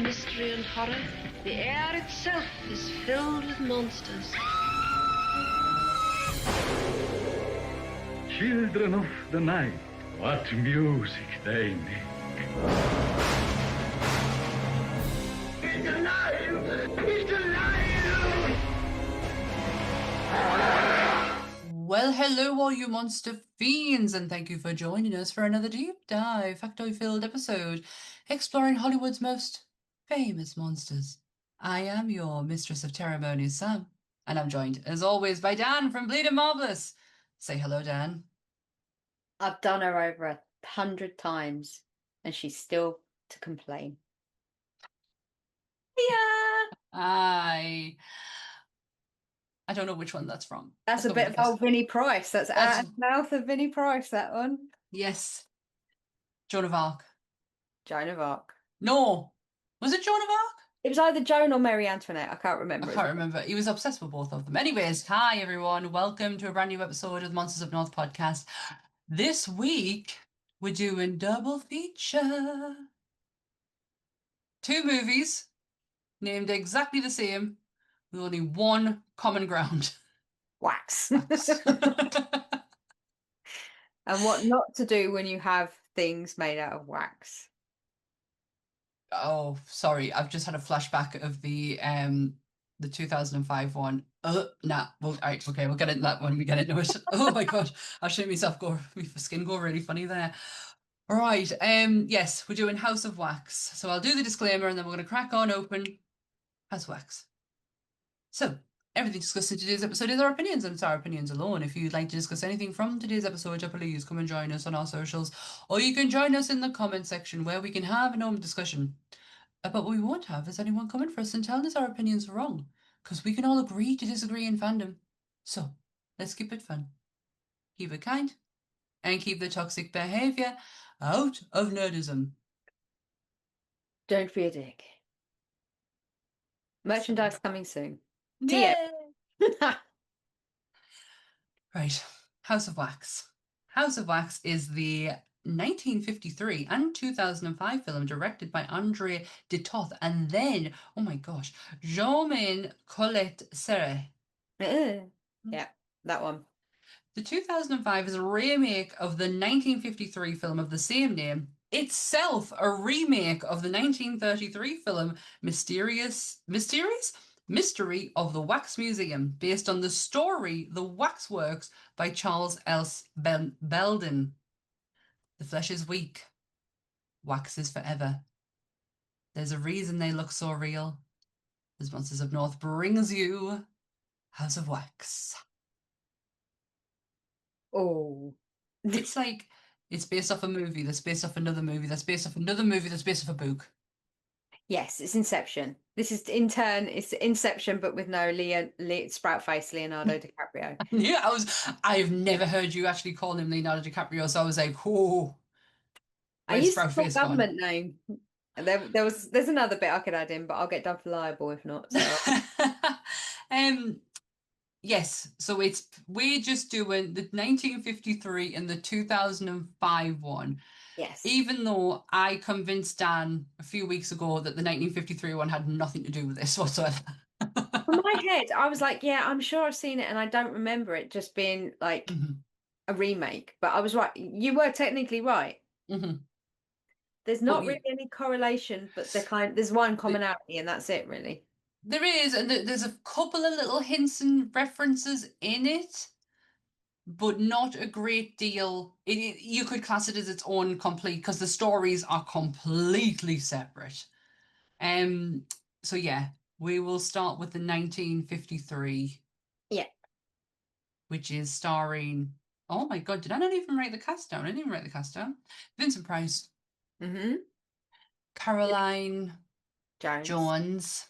mystery and horror, the air itself is filled with monsters. Children of the night, what music they make. It's alive! It's alive! Well, hello all you monster fiends, and thank you for joining us for another deep dive, factoid-filled episode exploring Hollywood's most famous monsters. I am your mistress of ceremonies, Sam, and I'm joined, as always, by Dan from Bleeding Marvelous. Say hello, Dan. I've done her over 100 times, and she's still to complain. Yeah. I don't know which one that's from. That's a bit of old Vinnie Price. That's out of the mouth of Vinnie Price, that one. Yes. Joan of Arc. Joan of Arc. No. Was it Joan of Arc? It was either Joan or Marie Antoinette. I can't remember. I can't remember. He was obsessed with both of them. Anyways, hi everyone. Welcome to a brand new episode of the Monsters of North podcast. This week, we're doing double feature. 2 movies named exactly the same with only one common ground. Wax. And what not to do when you have things made out of wax. Oh, sorry. I've just had a flashback of the 2005 one. Well, all right, okay, we'll get into that when we get into it. Oh my god, I'll show myself my skin go really funny there. All right, yes, we're doing House of Wax. So I'll do the disclaimer and then we're going to crack on open House of Wax. So, everything discussed in today's episode is our opinions, and it's our opinions alone. If you'd like to discuss anything from today's episode, please come and join us on our socials, or you can join us in the comment section where we can have an open discussion. But what we won't have is anyone coming for us and telling us our opinions are wrong, because we can all agree to disagree in fandom. So, let's keep it fun, keep it kind, and keep the toxic behaviour out of nerdism. Don't be a dick. Merchandise coming soon. Yeah. TM. Right, House of Wax. House of Wax is the 1953 and 2005 film directed by André de Toth and then, oh my gosh, Jean-Maine Colette Serre. Yeah, that one. The 2005 is a remake of the 1953 film of the same name, itself a remake of the 1933 film Mystery of the Wax Museum, based on the story The Waxworks by Charles Else Belden. The flesh is weak. Wax is forever. There's a reason they look so real. As Monsters of North brings you House of Wax. Oh. It's like, it's based off a movie, that's based off another movie, that's based off another movie, that's based off a book. Yes, it's Inception. This is, in turn, it's Inception, but with no sprout face Leonardo DiCaprio. Yeah, I've never heard you actually call him Leonardo DiCaprio, so I was like, whoa. I used to call government name. There's another bit I could add in, but I'll get done for liable if not. So. Yes, so we're just doing the 1953 and the 2005 one. Yes. Even though I convinced Dan a few weeks ago that the 1953 one had nothing to do with this whatsoever. In my head, I was like, yeah, I'm sure I've seen it and I don't remember it just being like a remake. But I was right. You were technically right. There's not really any correlation, but there's one commonality and that's it, really. There is, and there's a couple of little hints and references in it, but not a great deal. You could class it as its own complete, because the stories are completely separate. So yeah, we will start with the 1953. Yeah. Which is starring, oh my god, did I not even write the cast down? I didn't even write the cast down. Vincent Price. Caroline Jones.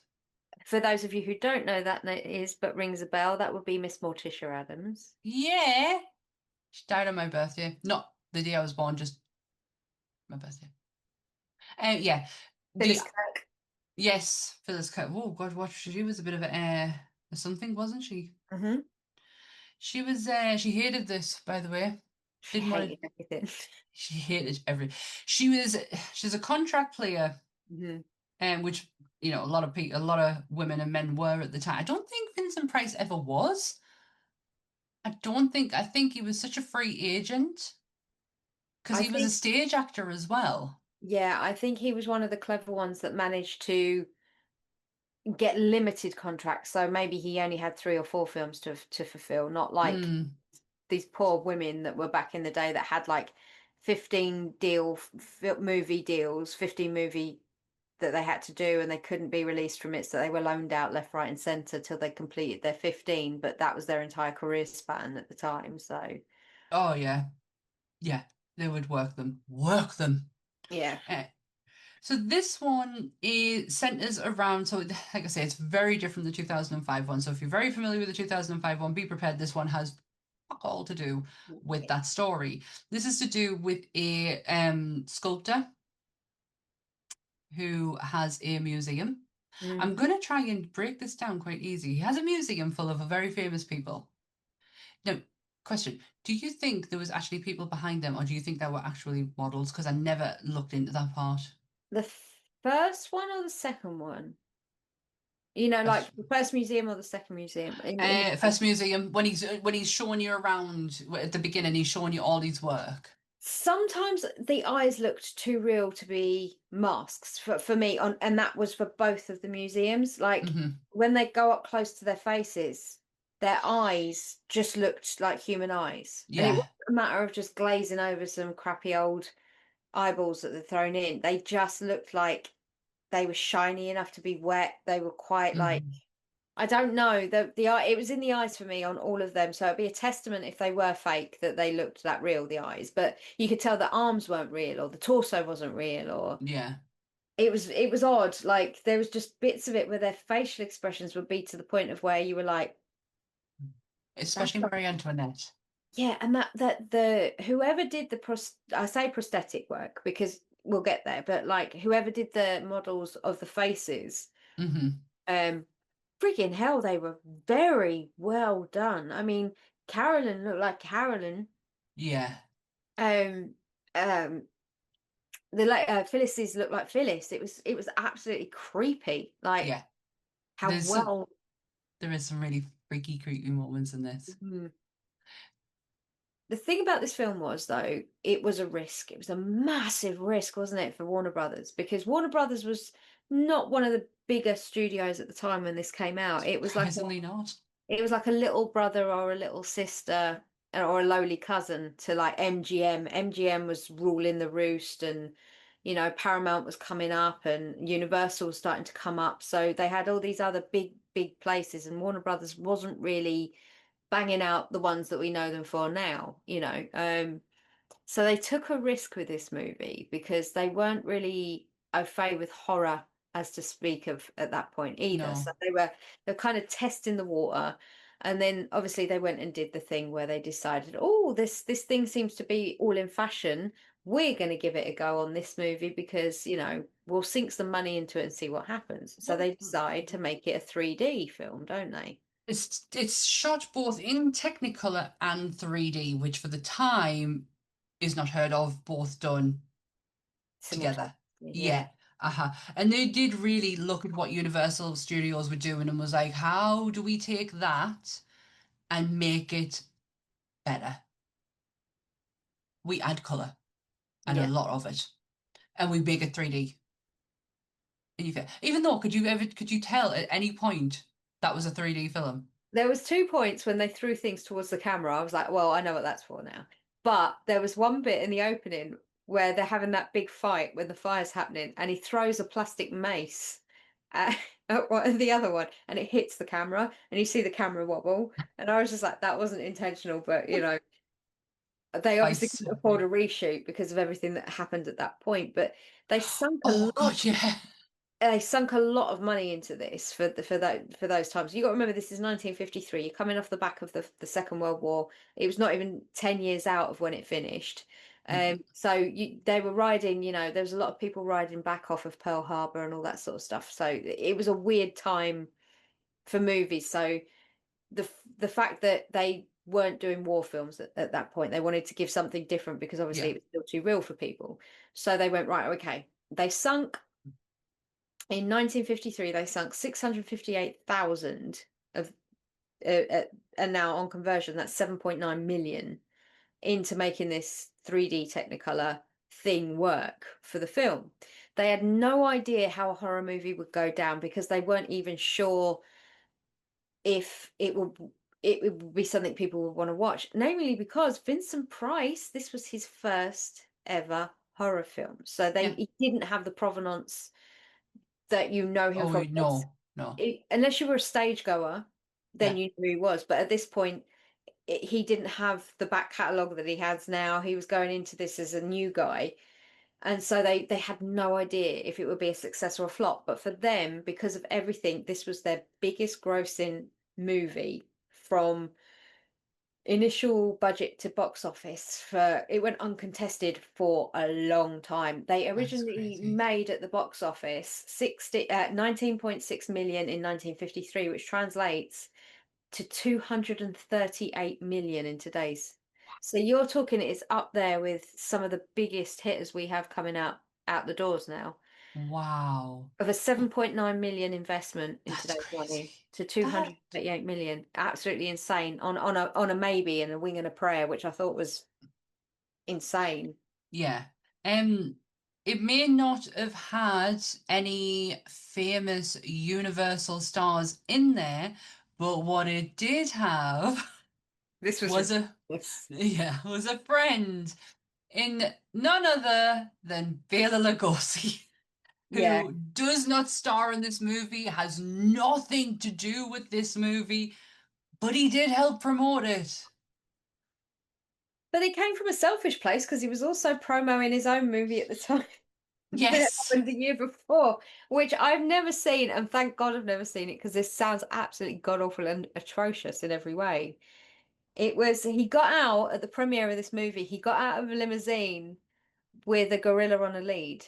For those of you who don't know that is, but rings a bell, that would be Miss Morticia Addams. Yeah. She died on my birthday. Not the day I was born, just my birthday. Yeah. Phyllis Kirk. Yes, Phyllis Kirk. Oh, God, what? She was a bit of a something, wasn't she? She was, she hated this, by the way. She hated everything. She hated everything. She's a contract player which a lot of people, a lot of women and men were at the time. I don't think Vincent Price ever was. I think he was such a free agent because I he was a think, stage actor as well. yeah, I think he was one of the clever ones that managed to get limited contracts. So maybe he only had 3 or 4 films to fulfill, not like Mm, these poor women that were back in the day that had like 15 movie deals, 15 movie that they had to do, and they couldn't be released from it, so they were loaned out left, right, and centre till they completed their 15. But that was their entire career span at the time. So oh yeah, yeah, they would work them. yeah. Uh, so this one is centers around. So like I say, it's very different than the 2005 one. So if you're very familiar with the 2005 one, be prepared. This one has fuck all to do with that story. This is to do with a sculptor who has a museum. I'm Mm. going to try and break this down quite easy. He has a museum full of very famous people. Now, question, do you think there was actually people behind them, or do you think there were actually models? Because I never looked into that part. The first one or the second one? You know, That's- like the first museum or the second museum in First museum, when he's showing you around at the beginning, he's showing you all his work. sometimes the eyes looked too real to be masks for me on, and that was for both of the museums. Like Hmm. when they go up close to their faces, their eyes just looked like human eyes, and it Yeah. wasn't a matter of just glazing over some crappy old eyeballs that they're thrown in. They just looked like they were shiny enough to be wet. They were quite like, Hmm. I don't know. The eye, it was in the eyes for me on all of them. So it'd be a testament if they were fake that they looked that real, the eyes. But you could tell the arms weren't real or the torso wasn't real, or Yeah. it was odd. Like there was just bits of it where their facial expressions would be to the point of where you were like, that's Especially not, Marie Antoinette. yeah, and that the whoever did the I say prosthetic work because we'll get there, but like whoever did the models of the faces, Hmm. um freaking hell, they were very well done. I mean, Carolyn looked like Carolyn. Yeah. Um, um, the like Phyllis's looked like Phyllis. It was absolutely creepy. Like Yeah. how There's some, well. there is some really freaky, creepy moments in this. Mhm. The thing about this film was, though, it was a risk. It was a massive risk, wasn't it, for Warner Brothers? Because Warner Brothers was not one of the bigger studios at the time when this came out. Surprisingly not. It was like a little brother or a little sister or a lowly cousin to like MGM. MGM was ruling the roost, and Paramount was coming up and Universal was starting to come up. So they had all these other big places, and Warner Brothers wasn't really banging out the ones that we know them for now. So they took a risk with this movie because they weren't really au fait with horror as to speak of at that point either. No. So they were kind of testing the water. And then obviously they went and did the thing where they decided, oh, this thing seems to be all in fashion. We're going to give it a go on this movie because, we'll sink some money into it and see what happens. So they decide to make it a 3D film, don't they? It's shot both in Technicolor and 3D, which for the time is not heard of, both done Simultaneously. together. Yeah. Yeah. Uh-huh. And they did really look at what Universal Studios were doing and was like, how do we take that and make it better? We add color and a Yeah. lot of it, and we make it 3D. And even though, could you tell at any point that was a 3D film? There was 2 points when they threw things towards the camera. I was like, well, I know what that's for now. But there was one bit in the opening where they're having that big fight when the fire's happening, and he throws a plastic mace at, at the other one, and it hits the camera, and you see the camera wobble. And I was just like, that wasn't intentional, but they I obviously couldn't saw. afford a reshoot because of everything that happened at that point. But they sunk a Oh lot God, yeah. they sunk a lot of money into this for those times. You got to remember this is 1953. You're coming off the back of the Second World War. It was not even 10 years out of when it finished. Mhm. So they were riding, there was a lot of people riding back off of Pearl Harbor and all that sort of stuff. So it was a weird time for movies. So the fact that they weren't doing war films at that point, they wanted to give something different because obviously Yeah. it was still too real for people. So they went, right, okay. They sunk In 1953, they sunk 658,000 of, and now on conversion, that's 7.9 million into making this 3D Technicolor thing work for the film. They had no idea how a horror movie would go down because they weren't even sure if it would be something people would want to watch, namely because Vincent Price, this was his first ever horror film. So he didn't have the provenance that you know him from. No. Unless you were a stage goer, then Yeah. you knew he was. But at this point, he didn't have the back catalogue that he has now. He was going into this as a new guy. And so they had no idea if it would be a success or a flop. But for them, because of everything, this was their biggest grossing movie from initial budget to box office. It went uncontested for a long time. They originally made at the box office 19.6 million in 1953, which translates to 238 million in today's. So you're talking it's up there with some of the biggest hitters we have coming out the doors now. Wow. Of a 7.9 million investment in That's today's crazy. money to 238 million. Absolutely insane on a maybe and a wing and a prayer, which I thought was insane. Yeah. It may not have had any famous Universal stars in there, but what it did have This was was was a friend in none other than Bela Lugosi, yeah. who does not star in this movie, has nothing to do with this movie, but he did help promote it. But it came from a selfish place because he was also promoting his own movie at the time. That Yes. happened the year before, which I've never seen, and thank God I've never seen it because this sounds absolutely god awful and atrocious in every way. He got out at the premiere of this movie, he got out of a limousine with a gorilla on a lead.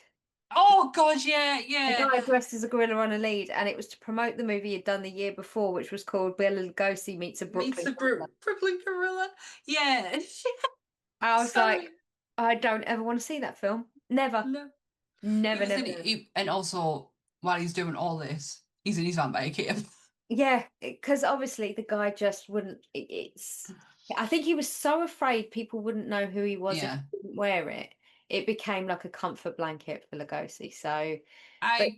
Oh God, yeah, A yeah. guy dressed as a gorilla on a lead, and it was to promote the movie he'd done the year before, which was called Bela Lugosi Meets a Meets Brooklyn the Gorilla. Brooklyn Gorilla. Yeah. I was So like, I don't ever want to see that film. Never. no. He Never, was never, in never. and also while he's doing all this, he's in his vampire cape. Yeah, because obviously the guy just wouldn't. I think he was so afraid people wouldn't know who he was if Yeah. he didn't wear it. It became like a comfort blanket for Lugosi. So, but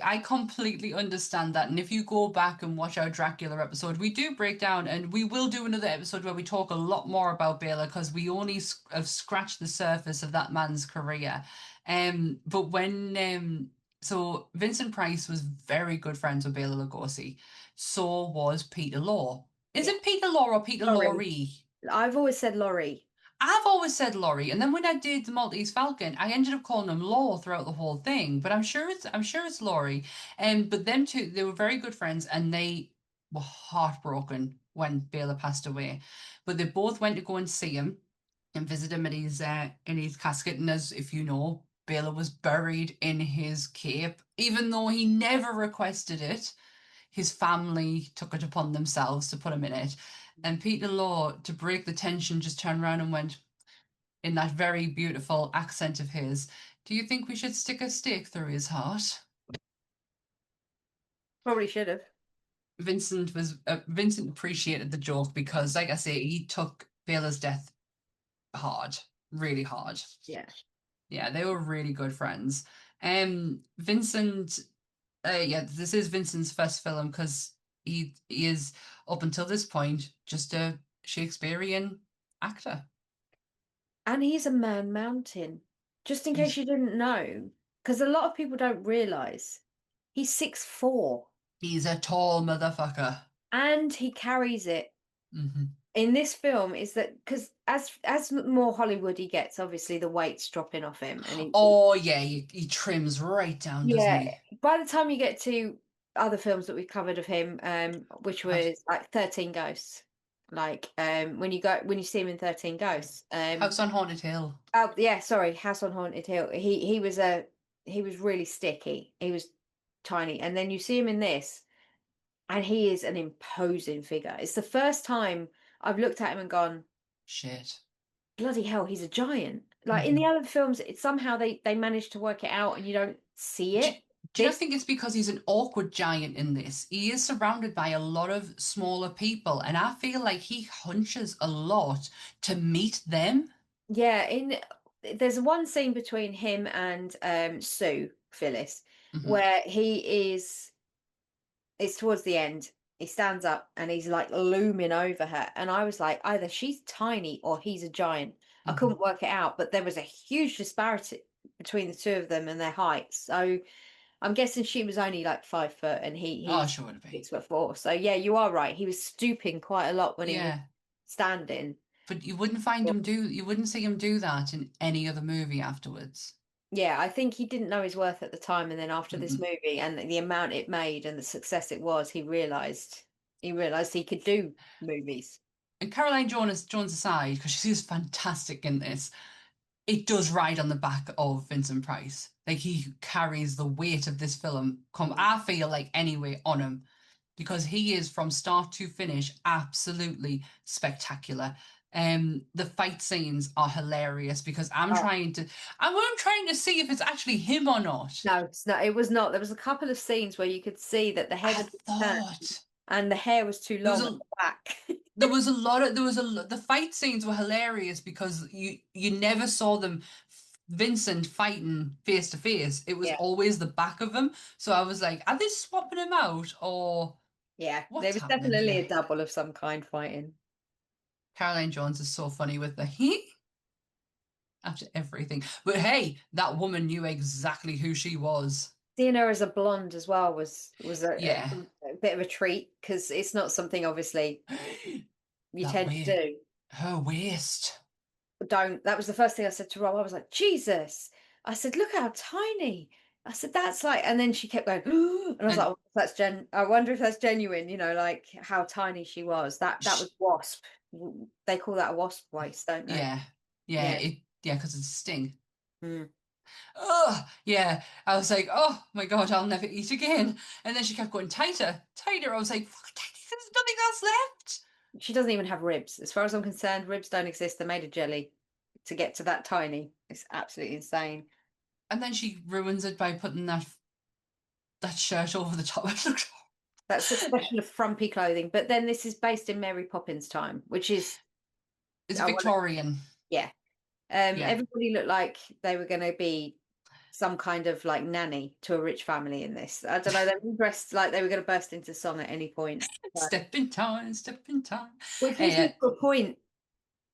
I completely understand that. And if you go back and watch our Dracula episode, we do break down, and we will do another episode where we talk a lot more about Bela because we only have scratched the surface of that man's career. But so Vincent Price was very good friends with Bela Lugosi. So was Peter Law. Is yeah, it Peter Law or Peter Laurie. Lorre? I've always said Laurie. I've always said Laurie, and then when I did the Maltese Falcon, I ended up calling him Law throughout the whole thing. But I'm sure it's Laurie. But them two, they were very good friends, and they were heartbroken when Bela passed away. But they both went to go and see him and visit him in his casket. And as if you know, Bela was buried in his cape, even though he never requested it. His family took it upon themselves to put him in it. And Peter Law, to break the tension, just turned around and went, in that very beautiful accent of his, "Do you think we should stick a stake through his heart?" Probably should have. Vincent appreciated the joke because, like I say, he took Bela's death hard, really hard. Yeah. Yeah, they were really good friends. Vincent, this is Vincent's first film because he is up until this point just a Shakespearean actor. And he's a man mountain. Just in case He's you didn't know, because a lot of people don't realize he's 6'4" he's a tall motherfucker. and he carries it. Hmm. In this film is that because as more Hollywood he gets, obviously the weight's dropping off him, and Oh yeah, he trims right down, doesn't yeah. he? By the time you get to other films that we've covered of him, which House, was like 13 Ghosts, like when you see him in 13 Ghosts, House on Haunted Hill. oh yeah, sorry, House on Haunted Hill. He was really sticky. He was tiny, and then you see him in this, and he is an imposing figure. It's the first time I've looked at him and gone, Shit. bloody hell, he's a giant. Like in the Mhm. other films, somehow they managed to work it out, and you don't see Do, it. Do you not think it's because he's an awkward giant in this? He is surrounded by a lot of smaller people, and I feel like he hunches a lot to meet them. Yeah, there's one scene between him and Sue Phyllis where it's towards the end. He stands up and he's like looming over her. And I was like, either she's tiny or he's a giant. I couldn't work it out, but there was a huge disparity between the two of them and their heights. So I'm guessing she was only like 5 foot and he's Sure would be. 6'4". So yeah, you are right. He was stooping quite a lot when he was Yeah. standing. But you wouldn't see him do that in any other movie afterwards. Yeah, I think he didn't know his worth at the time, and then after this movie and the amount it made and the success it was, he realized he could do movies. And Caroline Jones aside, because she's fantastic in this, it does ride on the back of Vincent Price. Like, he carries the weight of this film, I feel like, anyway, on him. Because he is, from start to finish, absolutely spectacular. The fight scenes are hilarious because I'm trying to see if it's actually him or not. No, it's not. It was not. There was a couple of scenes where you could see that the head and the hair was too long at the back. The fight scenes were hilarious because you never saw them, Vincent fighting face to face. It was always the back of him. So I was like, are they swapping him out or? Yeah, there was definitely a double of some kind fighting. Caroline Jones is so funny with the he after everything. But hey, that woman knew exactly who she was. Seeing her as a blonde as well was a bit of a treat because it's not something obviously you tend to do. Her waist. That was the first thing I said to Rob. I was like, Jesus. I said, look how tiny. I said, that's like, and then she kept going, and I was like, oh, I wonder if that's genuine, like how tiny she was. That was wasp. They call that a wasp waist, don't they? Yeah, because it's a sting. Mm. Oh, yeah. I was like, oh my God, I'll never eat again. And then she kept going tighter. I was like, fuck, there's nothing else left. She doesn't even have ribs. As far as I'm concerned, ribs don't exist. They're made of jelly to get to that tiny. It's absolutely insane. And then she ruins it by putting that shirt over the top. That's a question of frumpy clothing. But then this is based in Mary Poppins time, which is... It's Victorian. Yeah. Everybody looked like they were going to be some kind of like nanny to a rich family in this. I don't know, they were dressed like they were going to burst into song at any point. Step in time. Which leads me to a point.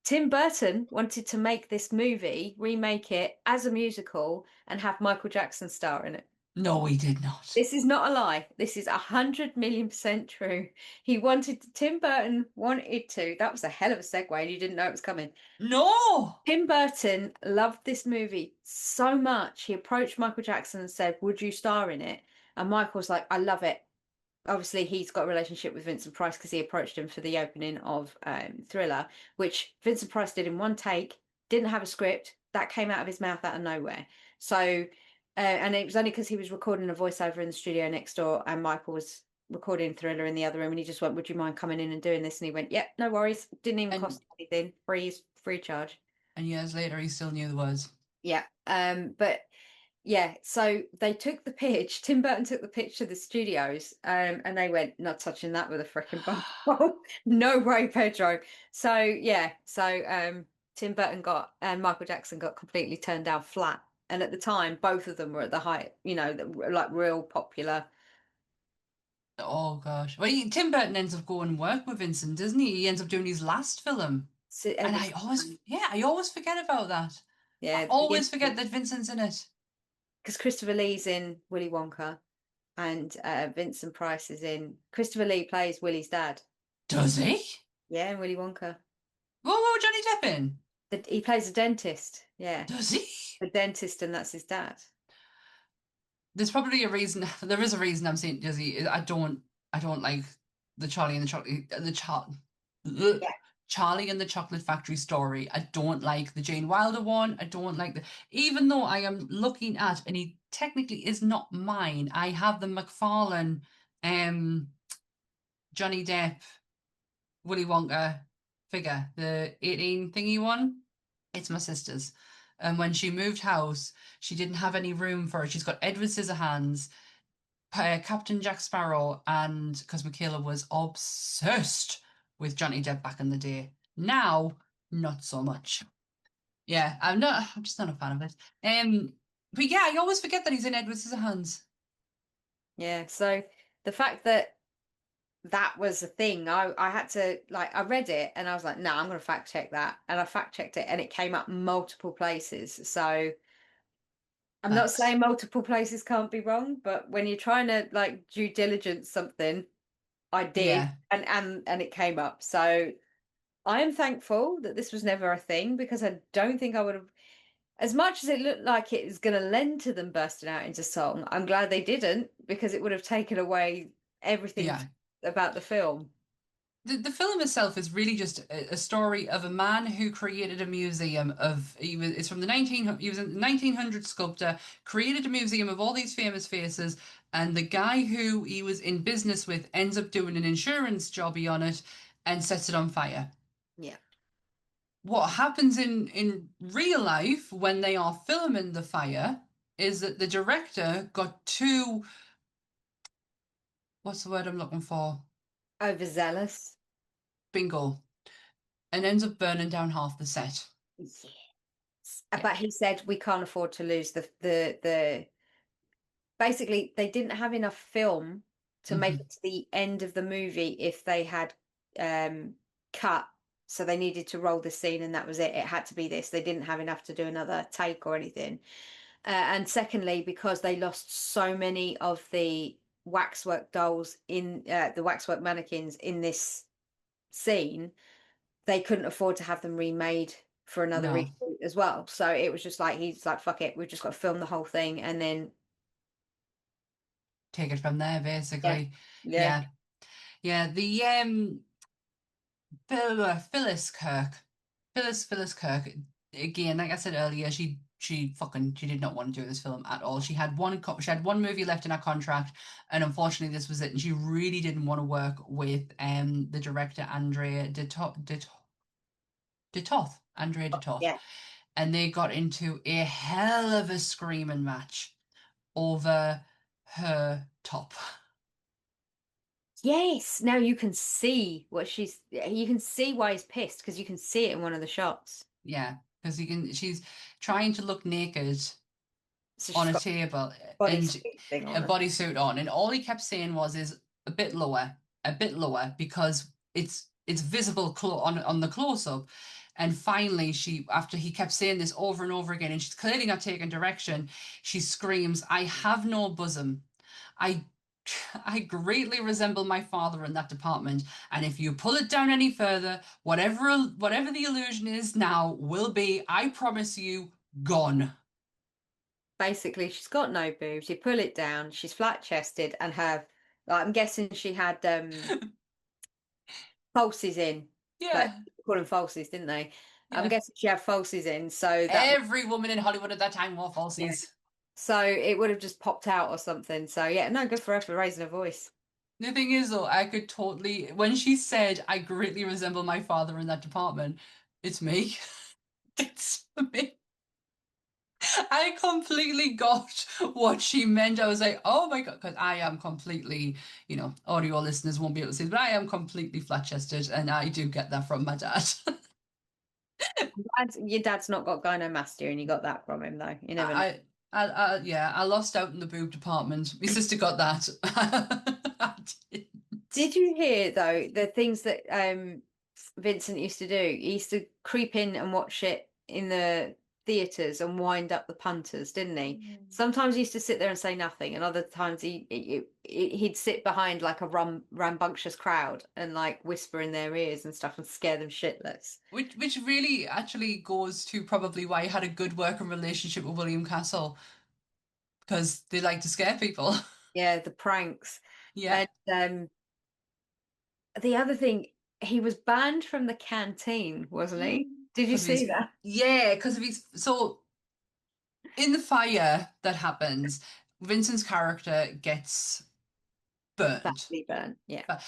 Tim Burton wanted to make this movie, remake it as a musical, and have Michael Jackson star in it. No, he did not. This is not a lie. This is 100,000,000% true. Tim Burton wanted to. That was a hell of a segue, and you didn't know it was coming. No! Tim Burton loved this movie so much. He approached Michael Jackson and said, would you star in it? And Michael was like, I love it. Obviously, he's got a relationship with Vincent Price because he approached him for the opening of Thriller, which Vincent Price did in one take, didn't have a script. That came out of his mouth out of nowhere. So, and it was only because he was recording a voiceover in the studio next door and Michael was recording Thriller in the other room and he just went, would you mind coming in and doing this? And he went, yep, no worries. Didn't even cost anything. Free charge. And years later, he still knew the words. Yeah. But yeah, so they took the pitch. Tim Burton took the pitch to the studios, and they went, "Not touching that with a freaking bump." No way, Pedro. So yeah, Tim Burton and Michael Jackson got completely turned down flat. And at the time, both of them were at the height, like real popular. Oh gosh, well, Tim Burton ends up going and work with Vincent, doesn't he? He ends up doing his last film, and I always forget about that. Yeah, I always forget that Vincent's in it. Because Christopher Lee's in Willy Wonka and Vincent Price is in... Christopher Lee plays Willy's dad. Does he? Yeah, in Willy Wonka. What Johnny Depp in? He plays a dentist, yeah. Does he? A dentist, and that's his dad. There's probably a reason. There is a reason I'm saying, does he? I don't like the Charlie and the Chocolate Factory story. I don't like the Jane Wilder one. I don't like even though I am looking at, and he technically is not mine. I have the McFarlane, Johnny Depp, Willy Wonka figure, the 18 thingy one. It's my sister's. And when she moved house, she didn't have any room for it. She's got Edward Scissorhands, Captain Jack Sparrow, and because Michaela was obsessed with Johnny Depp back in the day. Now, not so much. Yeah, I'm just not a fan of it. But yeah, I always forget that he's in Edward Scissorhands. Yeah, so the fact that that was a thing, I had to, like, I read it and I was like, no, I'm going to fact check that. And I fact checked it and it came up multiple places. So I'm not Facts. saying multiple places can't be wrong, but when you're trying to like due diligence something, I did, Yeah, and it came up. So I am thankful that this was never a thing, because I don't think I would have, as much as it looked like it was going to lend to them bursting out into song. I'm glad they didn't, because it would have taken away everything yeah. about the film. The film itself is really just a story of a man who created a museum of it's from he was a 1900 sculptor, created a museum of all these famous faces, and the guy who he was in business with ends up doing an insurance jobby on it and sets it on fire. Yeah. What happens in real life when they are filming the fire is that the director got too, what's the word I'm looking for? Overzealous. Bingo, and ends up burning down half the set. Yes. Yeah. But he said we can't afford to lose the basically they didn't have enough film to make Hmm. it to the end of the movie if they had cut, so they needed to roll the scene and that was it. It had to be this. They didn't have enough to do another take or anything. And secondly, because they lost so many of the waxwork dolls in the waxwork mannequins in this scene, they couldn't afford to have them remade for another No, reboot as well. So it was just like, he's like, fuck it, we've just got to film the whole thing and then take it from there, yeah, basically. yeah. Yeah, yeah. The Phyllis Kirk, Phyllis Kirk. Again, like I said earlier, she did not want to do this film at all. She had one movie left in her contract, and unfortunately, this was it. And she really didn't want to work with the director Andrea Andrea de Toth, Yeah. and they got into a hell of a screaming match over her top. Yes. Now you can see you can see why he's pissed, because you can see it in one of the shots. Yeah, because she's trying to look naked So on she's a got table body and thing a on her. bodysuit on, and all he kept saying was is a bit lower, because it's visible on the close up. And finally, after he kept saying this over and over again, and she's clearly not taking direction, she screams, "I have no bosom. I I greatly resemble my father in that department, and if you pull it down any further, whatever the illusion is now will be, I promise you, gone." Basically, she's got no boobs. You pull it down, she's flat chested, and her, like, I'm guessing she had falsies in. Like, Yeah, call them falsies, didn't they? I'm yeah. guessing she had falsies in, so that Every woman in Hollywood at that time wore yeah. falsies. So it would have just popped out or something. So yeah, no, good for her for raising her voice. The thing is, though, I could totally, when she said, "I greatly resemble my father in that department," it's me. It's me. I completely got what she meant. I was like, oh my God, because I am completely, audio listeners won't be able to see, but I am completely flat chested, and I do get that from my dad. Your dad's not got gynomastia, and you got that from him, though. You never know. Yeah, I lost out in the boob department. My sister got that. I did. Did you hear though the things that Vincent used to do? He used to creep in and watch it in the theaters and wind up the punters, didn't he? Sometimes he used to sit there and say nothing, and other times he'd sit behind like a rambunctious crowd and like whisper in their ears and stuff and scare them shitless. Which really actually goes to probably why I had a good working relationship with William Castle, because they like to scare people. Yeah, the pranks. Yeah. And the other thing, he was banned from the canteen, wasn't he? Did you Because see he's that? yeah, because of he's so in the fire that happens, Vincent's character gets burned. Badly burnt. Yeah. But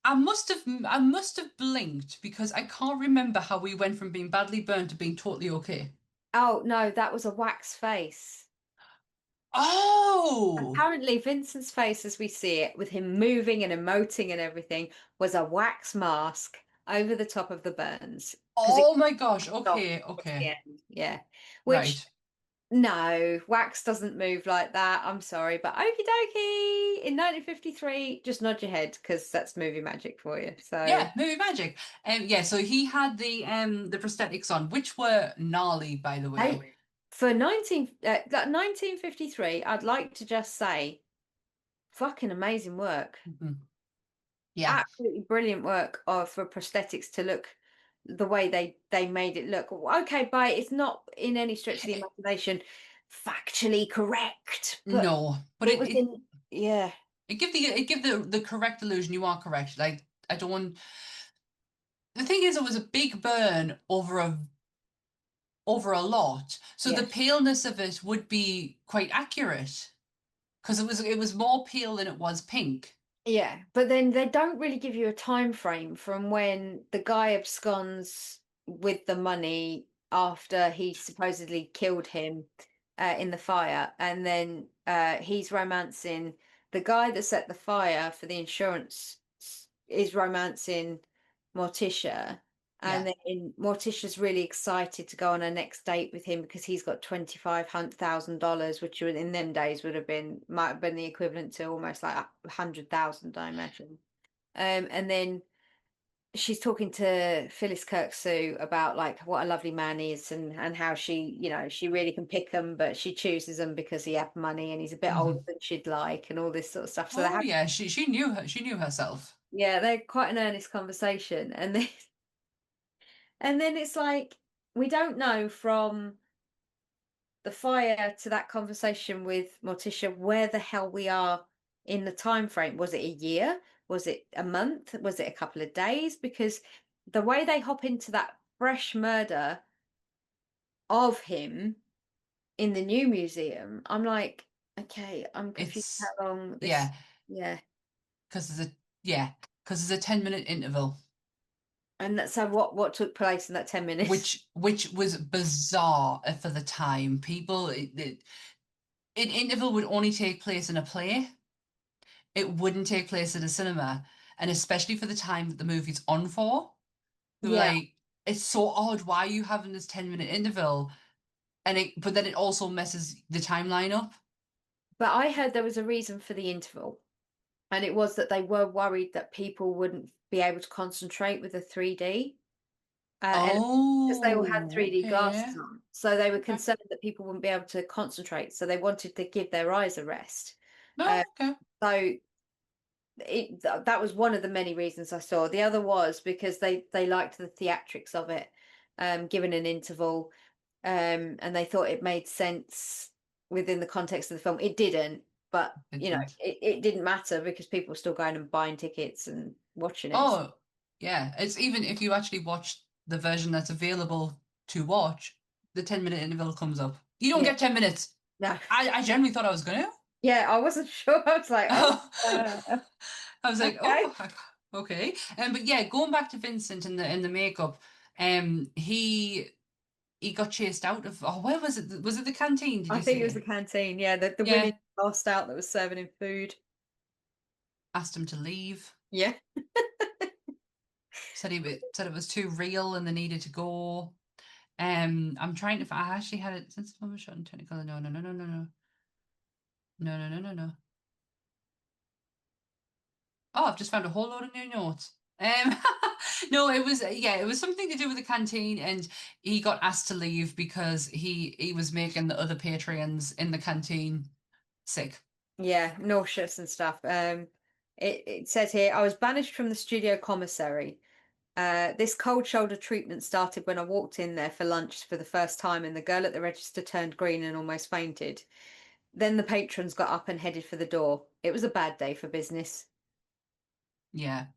I must have blinked because I can't remember how we went from being badly burned to being totally okay. Oh no, that was a wax face. Oh! Apparently, Vincent's face, as we see it, with him moving and emoting and everything, was a wax mask over the top of the burns because it Oh my gosh. stopped Okay, towards the okay. end. Yeah, which Right. no, wax doesn't move like that. I'm sorry, but okie dokie. In 1953, just nod your head because that's movie magic for you. So Yeah, movie magic. Yeah, so he had the prosthetics on, which were gnarly, by the way. hey, for 1953, I'd like to just say, fucking amazing work. Mhm. Yeah. Absolutely brilliant work for prosthetics to look the way they made it look. Okay, but it's not in any stretch of the imagination factually correct, but No, but it was in yeah. it give the correct illusion. You are correct. Like I don't want. The thing is, it was a big burn over a lot, so the Yes. paleness of it would be quite accurate because it was more pale than it was pink. Yeah, but then they don't really give you a time frame from when the guy absconds with the money after he supposedly killed him in the fire, and then he's romancing the guy that set the fire for the insurance is romancing Morticia, Yeah. and then Morticia's really excited to go on her next date with him because he's got $25,000, which in them days might have been the equivalent to almost like 100,000, I imagine. And then she's talking to Phyllis Kirksu about like what a lovely man he is and how she really can pick him, but she chooses him because he had money and he's a bit older Hmm. than she'd like and all this sort of stuff. So they Oh have, yeah, she knew herself. yeah, they're quite an earnest conversation, and then it's like we don't know from the fire to that conversation with Morticia where the hell we are in the time frame. Was it a year? Was it a month? Was it a couple of days? Because the way they hop into that fresh murder of him in the new museum, I'm like, okay, I'm confused It's how long this. yeah, Yeah. because yeah, because there's a 10-minute interval, And so what took place in that 10 minutes? which was bizarre for the time. People, an interval would only take place in a play. It wouldn't take place at a cinema, and especially for the time that the movie's on for. They were Yeah. like, it's so odd. Why are you having this 10-minute interval? But then it also messes the timeline up. But I heard there was a reason for the interval. And it was that they were worried that people wouldn't be able to concentrate with the 3D. And because they all had Oh, 3D okay. glasses on. So they were Okay. concerned that people wouldn't be able to concentrate. So they wanted to give their eyes a rest. No, Uh, okay. so that was one of the many reasons I saw. The other was because they liked the theatrics of it, given an interval, and they thought it made sense within the context of the film. It didn't, but It didn't. it didn't matter because people were still going and buying tickets and watching it. Oh, yeah. It's even if you actually watch the version that's available to watch, the 10-minute interval comes up. You don't Yeah, get 10 minutes. no, I generally thought I was gonna. yeah, I wasn't sure. I was like, oh, I was like, okay. oh, okay. But yeah, going back to Vincent in the makeup, he got chased out of. Oh, where was it? Was it the canteen? Did I you think it was the say? canteen. Yeah, the women Yeah, passed out that was serving him food. asked him to leave. Yeah. Said it was too real and they needed to go. I'm trying to. I actually had it since the film was shot in Technicolor. No, no, no, no, no, no, no, no, no, no, no. Oh, I've just found a whole load of new notes. No, it was yeah, it was something to do with the canteen, and he got asked to leave because he was making the other patrons in the canteen sick. Yeah, nauseous and stuff. It says here, I was banished from the studio commissary. This cold shoulder treatment started when I walked in there for lunch for the first time, and the girl at the register turned green and almost fainted. Then the patrons got up and headed for the door. It was a bad day for business. Yeah,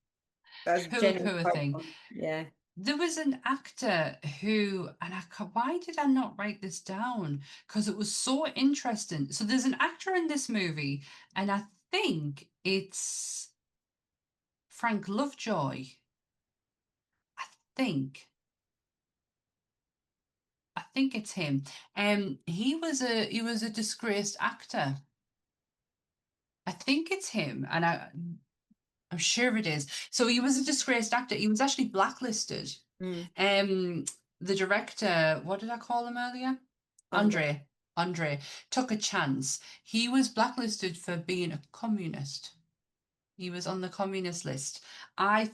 That's poor genuine poor quote thing. from- Yeah. There was an actor who, and why did I not write this down? Because it was so interesting. So there's an actor in this movie, and I think it's Frank Lovejoy. I think. think it's him. He was a disgraced actor. I think it's him, and I'm sure it is. So he was a disgraced actor. He was actually blacklisted. Mm. The director, what did I call him earlier? Andre took a chance. He was blacklisted for being a communist. He was on the communist list. I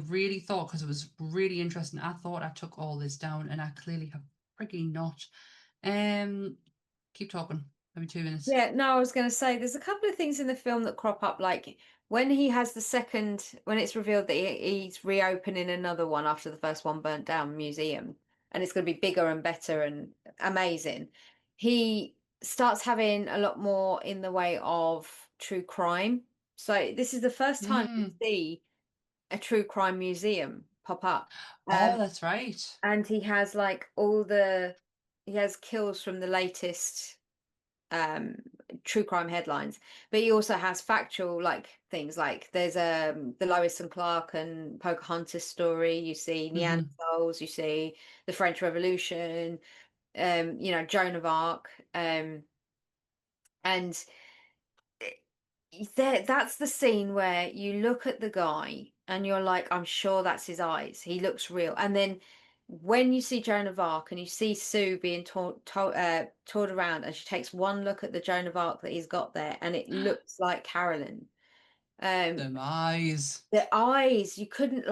really thought, because it was really interesting, I thought I took all this down, and I clearly have freaking not. Keep talking. Maybe 2 minutes. Yeah, no, I was going to say there's a couple of things in the film that crop up, like when he has when it's revealed that he's reopening another one after the first one burnt down museum, and it's going to be bigger and better and amazing. He starts having a lot more in the way of true crime. So this is the first time you see a true crime museum pop up. Oh, that's right. And he has he has kills from the latest true crime headlines, but he also has factual things like there's the Lois and Clark and Pocahontas story, you see Neanderthals, you see the French Revolution, Joan of Arc, and that's the scene where you look at the guy and you're like, I'm sure that's his eyes, he looks real. And then when you see Joan of Arc and you see Sue being toured around, and she takes one look at the Joan of Arc that he's got there, and it looks like Carolyn. Them eyes. The eyes, you couldn't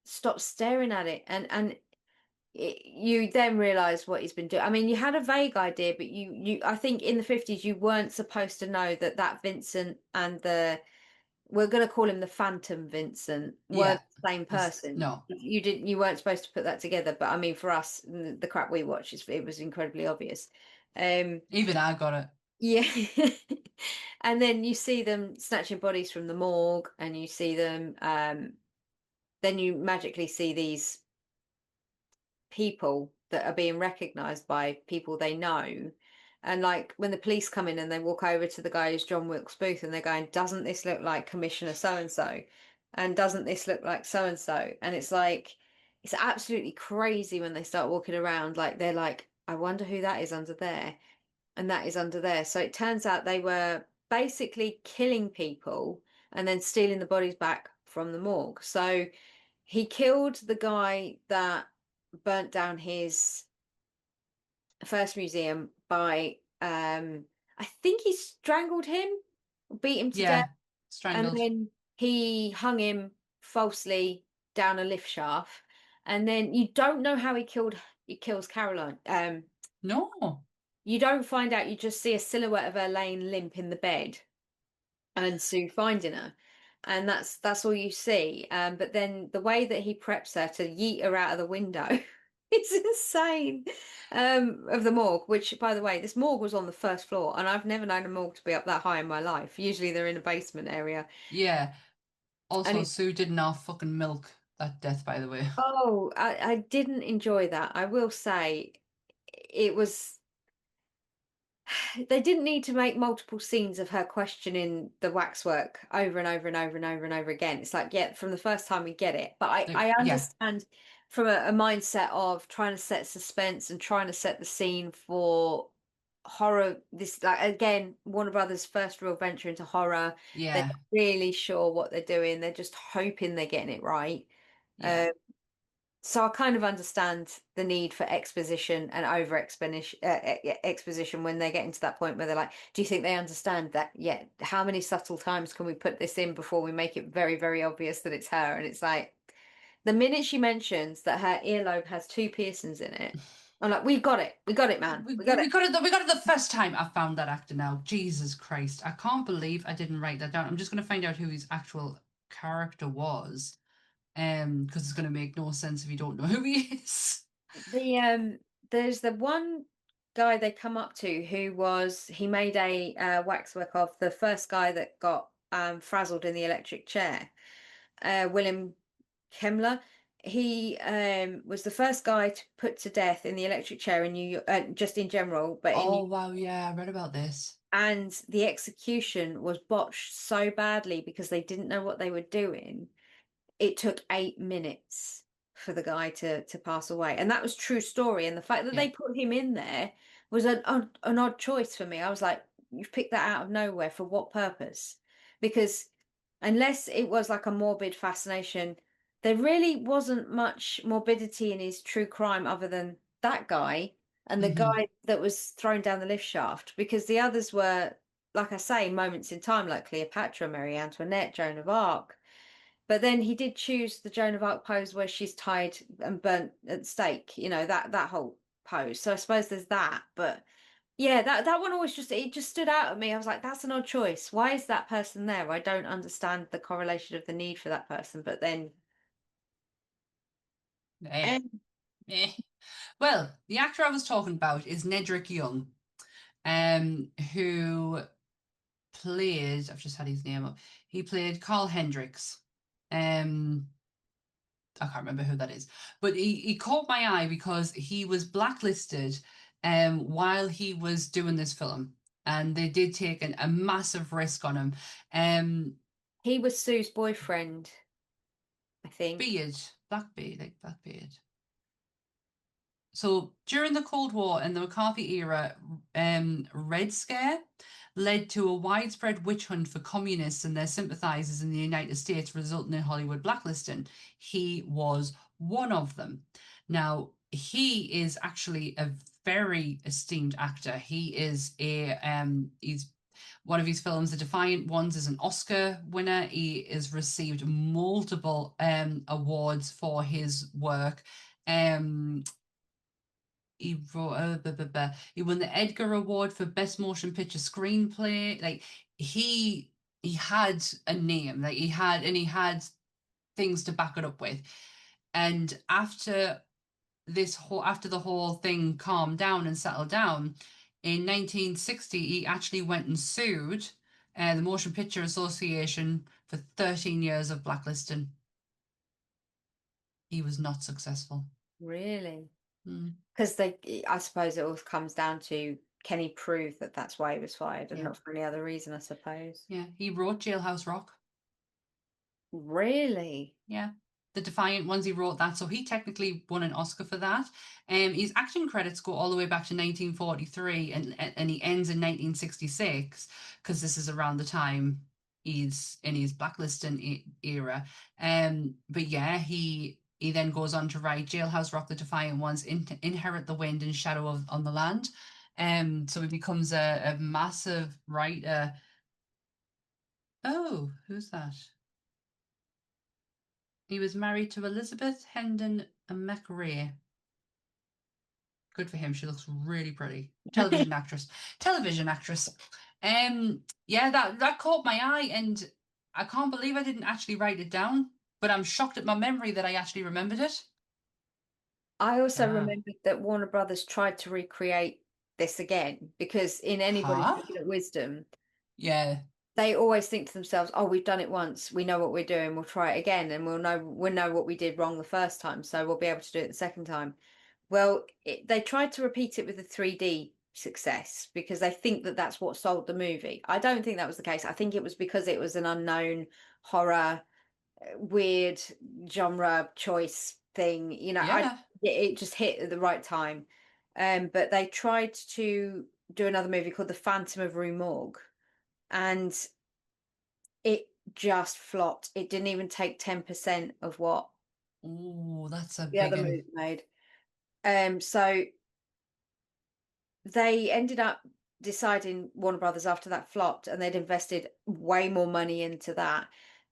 stop staring at it, and you then realize what he's been doing. I mean, you had a vague idea, but I think in the 50s you weren't supposed to know that Vincent and we're going to call him the Phantom Vincent, were the same person. No, you weren't supposed to put that together, but I mean, for us, the crap we watch, it was incredibly obvious. Even I got it. Yeah. And then you see them snatching bodies from the morgue, and you see them, then you magically see these people that are being recognized by people they know. And when the police come in and they walk over to the guy who's John Wilkes Booth, and they're going, doesn't this look like Commissioner so-and-so? And doesn't this look like so-and-so? And it's it's absolutely crazy when they start walking around. They're like, I wonder who that is under there. And that is under there. So it turns out they were basically killing people and then stealing the bodies back from the morgue. So he killed the guy that burnt down his first museum by I think he strangled him, beat him to death, strangled. and then he hung him falsely down a lift shaft. And then you don't know how he kills Caroline. No, you don't find out. You just see a silhouette of her laying limp in the bed, and Sue finding her, and that's all you see. But then the way that he preps her to yeet her out of the window. It's insane. Of the morgue, which, by the way, this morgue was on the first floor, and I've never known a morgue to be up that high in my life. Usually they're in a basement area. Yeah. Also, Sue did not fucking milk that death, by the way. Oh, I didn't enjoy that. I will say it was. They didn't need to make multiple scenes of her questioning the waxwork over and over and over and over and over again. It's yeah, from the first time we get it. But I understand from a mindset of trying to set suspense and trying to set the scene for horror. This, again, Warner Brothers' first real venture into horror. Yeah. They're not really sure what they're doing. They're just hoping they're getting it right. Yeah. So I kind of understand the need for exposition and over exposition when they're getting to that point where they're like, do you think they understand that? Yeah. How many subtle times can we put this in before we make it very, very obvious that it's her? And it's like, the minute she mentions that her earlobe has 2 piercings in it, I'm like, we got it, man. We got it the first time I found that actor now. Jesus Christ. I can't believe I didn't write that down. I'm just going to find out who his actual character was. Because it's going to make no sense if you don't know who he is. There's the one guy they come up to he made a waxwork of the first guy that got frazzled in the electric chair, William Kemmler. He was the first guy to put to death in the electric chair in New York, just in general. But wow, yeah, I read about this. And the execution was botched so badly because they didn't know what they were doing. It took 8 minutes. for the guy to pass away, and that was true story. And the fact that they put him in there was an odd choice for me. I was like, you've picked that out of nowhere for what purpose? Because unless it was like a morbid fascination, there really wasn't much morbidity in his true crime other than that guy and the guy that was thrown down the lift shaft, because the others were, like I say, moments in time, like Cleopatra, Marie Antoinette, Joan of Arc. But then he did choose the Joan of Arc pose where she's tied and burnt at the stake, you know, that whole pose. So I suppose there's that. But yeah, that one always just stood out at me. I was like, that's an odd choice. Why is that person there? I don't understand the correlation of the need for that person. But then Well, the actor I was talking about is Nedrick Young, who played, I've just had his name up, he played Carl Hendricks. I can't remember who that is, but he caught my eye because he was blacklisted while he was doing this film, and they did take a massive risk on him. He was Sue's boyfriend, I think. Beard, black beard. So during the Cold War and the McCarthy era, Red Scare led to a widespread witch hunt for communists and their sympathizers in the United States, resulting in Hollywood blacklisting. He was one of them. Now, he is actually a very esteemed actor. He is he's one of his films, The Defiant Ones, is an Oscar winner. He has received multiple awards for his work. He wrote he won the Edgar Award for Best Motion Picture Screenplay. Like he had a name, like he had things to back it up with. And after the whole thing calmed down and settled down, in 1960 he actually went and sued the Motion Picture Association for 13 years of blacklisting. He was not successful. Really? Because I suppose it all comes down to, can he prove that that's why he was fired and not for any other reason, I suppose. Yeah, he wrote Jailhouse Rock. Really? Yeah, The Defiant Ones, he wrote that, so he technically won an Oscar for that. His acting credits go all the way back to 1943, and he ends in 1966 because this is around the time he's in his blacklisting era. But yeah, he then goes on to write Jailhouse Rock, The Defiant Ones, Inherit the Wind, and Shadow on the Land. So he becomes a massive writer. Oh, who's that? He was married to Elizabeth Hendon McRae. Good for him. She looks really pretty. Television actress. Yeah, that caught my eye, and I can't believe I didn't actually write it down, but I'm shocked at my memory that I actually remembered it. I also remembered that Warner Brothers tried to recreate this again, because in anybody's infinite wisdom, they always think to themselves, oh, we've done it once, we know what we're doing, we'll try it again, and we'll know what we did wrong the first time, so we'll be able to do it the second time. Well, they tried to repeat it with the 3D success because they think that that's what sold the movie. I don't think that was the case. I think it was because it was an unknown horror, weird genre choice thing, you know. It just hit at the right time. But they tried to do another movie called The Phantom of Rue Morgue, and it just flopped. It didn't even take 10% of what that's a the other movie made. So they ended up deciding, Warner Brothers, after that flopped and they'd invested way more money into that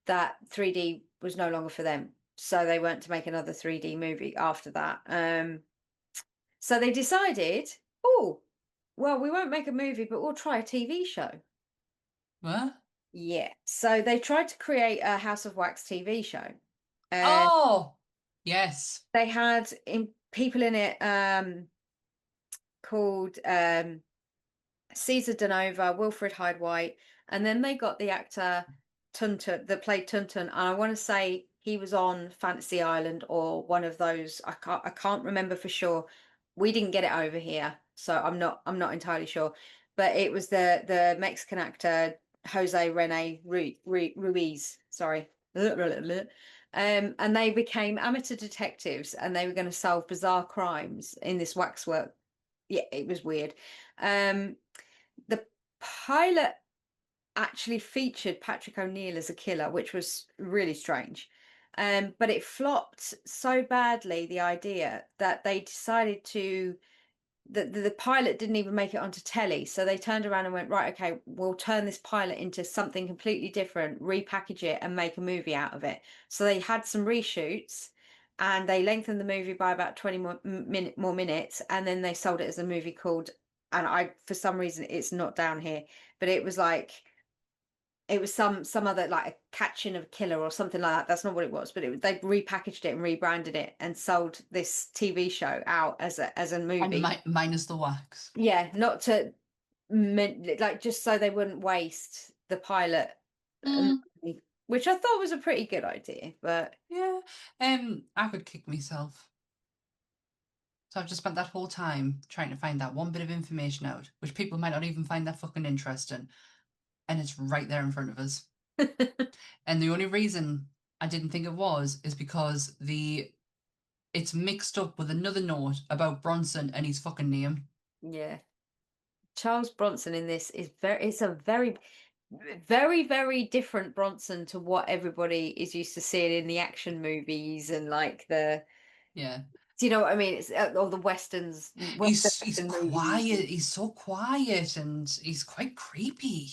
3D was no longer for them. So they weren't to make another 3D movie after that. So they decided, oh, well, we won't make a movie, but we'll try a TV show. What? Yeah. So they tried to create a House of Wax TV show. Yes. They had people in it called Caesar Danova, Wilfred Hyde-White, and then they got the actor Tuntun that played Tuntun, and I want to say he was on Fantasy Island or one of those. I can't remember for sure. We didn't get it over here, so I'm not entirely sure. But it was the Mexican actor Jose Rene Ruiz. Sorry. And they became amateur detectives, and they were going to solve bizarre crimes in this waxwork. Yeah, it was weird. The pilot actually featured Patrick O'Neill as a killer, which was really strange. But it flopped so badly, the idea, that they decided to the pilot didn't even make it onto telly. So they turned around and went, right, okay, we'll turn this pilot into something completely different, repackage it and make a movie out of it. So they had some reshoots, and they lengthened the movie by about 20 more minutes, and then they sold it as a movie called, and I, for some reason, it's not down here, but it was like, it was some other, like a catching of a killer or something like that. That's not what it was, but they repackaged it and rebranded it and sold this TV show out as a movie. And minus the wax. Yeah, not to like, just so they wouldn't waste the pilot, which I thought was a pretty good idea. But yeah, I could kick myself. So I've just spent that whole time trying to find that one bit of information out, which people might not even find that fucking interesting. And it's right there in front of us. And the only reason I didn't think it was is because it's mixed up with another note about Bronson and his fucking name. Yeah. Charles Bronson in this it's a very, very, very different Bronson to what everybody is used to seeing in the action movies and like the, yeah. Do you know what I mean? It's all the westerns. He's quiet. He's so quiet, and he's quite creepy.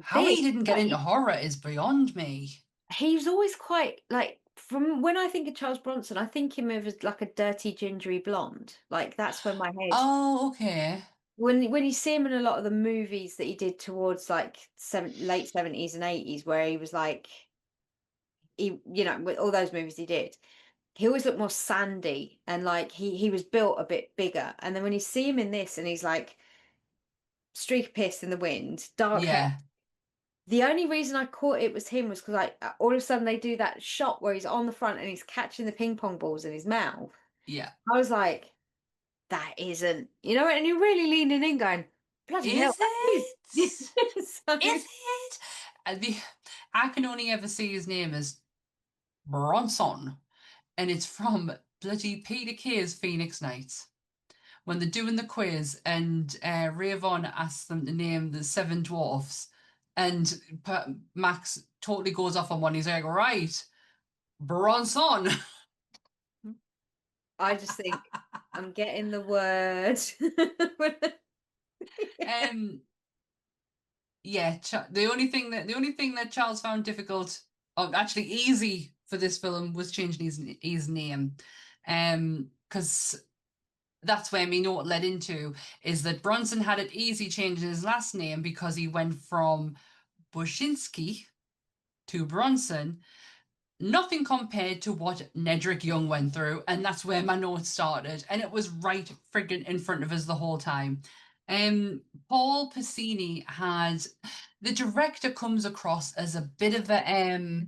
How he didn't get into horror is beyond me. He was always quite, like, from when I think of Charles Bronson, I think him of as like a dirty, gingery blonde. Like, that's where my head. Oh, okay. When you see him in a lot of the movies that he did towards like late 70s and 80s, where he was like, with all those movies he did, he always looked more sandy, and like he was built a bit bigger. And then when you see him in this, and he's like streak of piss in the wind, dark hair. The only reason I caught it was him was because, like, all of a sudden they do that shot where he's on the front and he's catching the ping pong balls in his mouth. Yeah. I was like, that isn't, and you're really leaning in going, bloody hell. Is it? I can only ever see his name as Bronson, and it's from bloody Peter Kay's Phoenix Nights. When they're doing the quiz and Ray Vaughan asks them to name the 7 dwarfs, and Max totally goes off on one. He's like, right, Bronson. I just think I'm getting the word. Yeah, the only thing that Charles found difficult, or actually easy for this film, was changing his name, because that's where me note led into is that Bronson had it easy changing his last name because he went from Bushinsky to Bronson. Nothing compared to what Nedrick Young went through, and that's where my notes started, and it was right friggin' in front of us the whole time. Paul Piscini the director comes across as a bit of a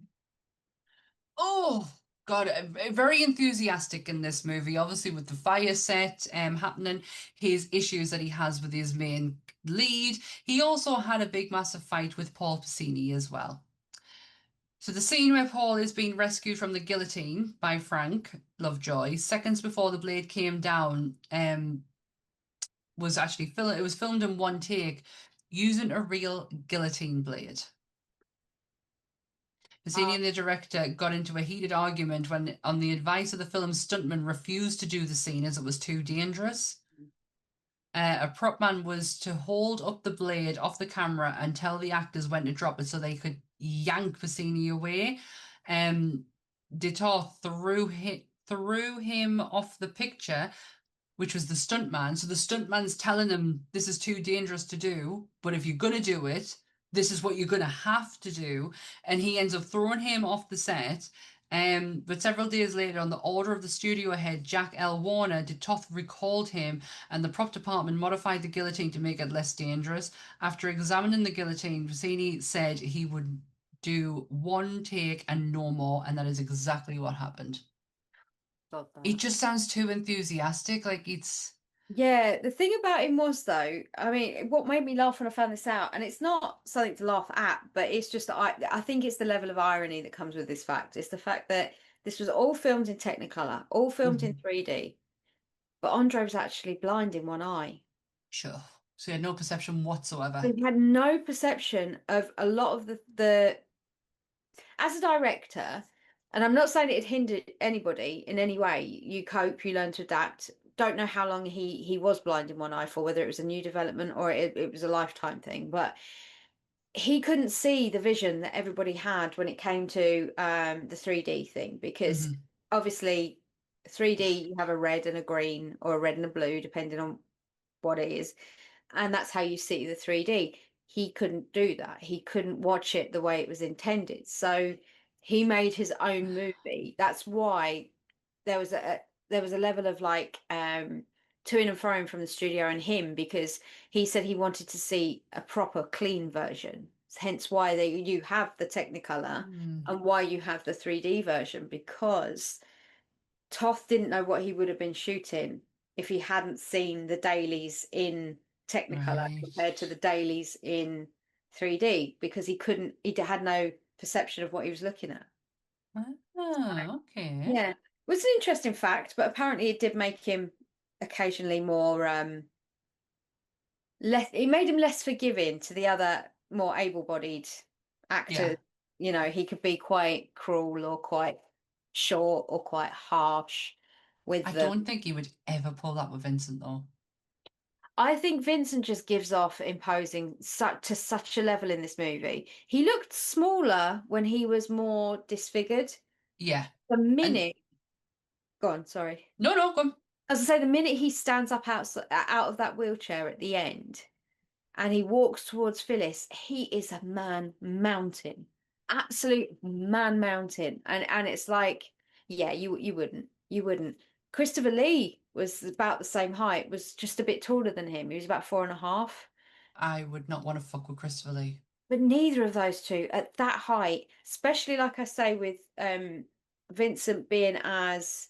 oh God, very enthusiastic in this movie, obviously with the fire set happening, his issues that he has with his main lead. He also had a big massive fight with Paul Piscini as well. So the scene where Paul is being rescued from the guillotine by Frank Lovejoy, seconds before the blade came down, was actually it was filmed in one take using a real guillotine blade. Piscini and the director got into a heated argument when, on the advice of the film's stuntman, refused to do the scene as it was too dangerous. A prop man was to hold up the blade off the camera and tell the actors when to drop it so they could yank Piscini away. Detor threw him off the picture, which was the stuntman. So the stuntman's telling him this is too dangerous to do, but if you're going to do it, this is what you're going to have to do. And he ends up throwing him off the set. But several days later, on the order of the studio head, Jack L. Warner, Toth recalled him, and the prop department modified the guillotine to make it less dangerous. After examining the guillotine, Piscini said he would do one take and no more, and that is exactly what happened. It just sounds too enthusiastic, like it's... Yeah, the thing about him was though, I mean, what made me laugh when I found this out, and it's not something to laugh at, but it's just that I think it's the level of irony that comes with this fact. It's the fact that this was all filmed in Technicolor, all filmed in 3D, but Andre was actually blind in one eye. Sure. So he had no perception whatsoever. He had no perception of a lot of the as a director, and I'm not saying it hindered anybody in any way. You cope, you learn to adapt. Don't know how long he was blind in one eye for, whether it was a new development or it was a lifetime thing, but he couldn't see the vision that everybody had when it came to the 3D thing, because obviously 3D you have a red and a green or a red and a blue depending on what it is, and that's how you see the 3D. He couldn't do that. He couldn't watch it the way it was intended. So he made his own movie. That's why there was a level of like to and fro from the studio and him, because he said he wanted to see a proper clean version. Hence why you have the Technicolor and why you have the 3D version, because Toth didn't know what he would have been shooting if he hadn't seen the dailies in Technicolor Right. compared to the dailies in 3D, because he had no perception of what he was looking at. Oh, okay. Yeah, it was an interesting fact, but apparently it did make him occasionally more less. It made him less forgiving to the other more able-bodied actors. Yeah. He could be quite cruel or quite short or quite harsh with I them. don't think he would ever pull that with Vincent, though. I think Vincent just gives off imposing to such a level in this movie. He looked smaller when he was more disfigured. Yeah. The And minute, go on, sorry. no, go on. As I say, the minute he stands up out of that wheelchair at the end and he walks towards Phyllis, he is a man mountain, absolute man mountain, and it's like, yeah, you wouldn't. Christopher Lee was about the same height, was just a bit taller than him. He was about 4.5. I would not want to fuck with Christopher Lee. But neither of those two at that height, especially like I say with Vincent being as,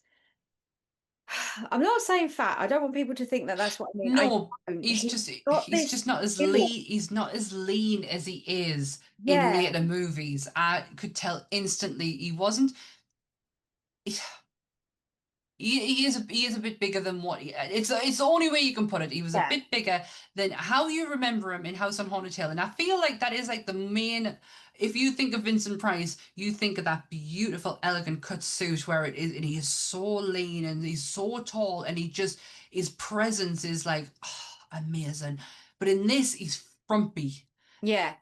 I'm not saying fat. I don't want people to think that that's what I mean. No, He's he's got just this not as build. lean. He's not as lean as he is in Yeah, later movies. I could tell instantly he wasn't. He is a bit bigger than what it's the only way you can put it. He was a yeah, bit bigger than how you remember him in House on Haunted Hill, and I feel like that is like the main. If you think of Vincent Price, you think of that beautiful, elegant cut suit where it is, and he is so lean and he's so tall, and his presence is like amazing. But in this, he's frumpy. yeah.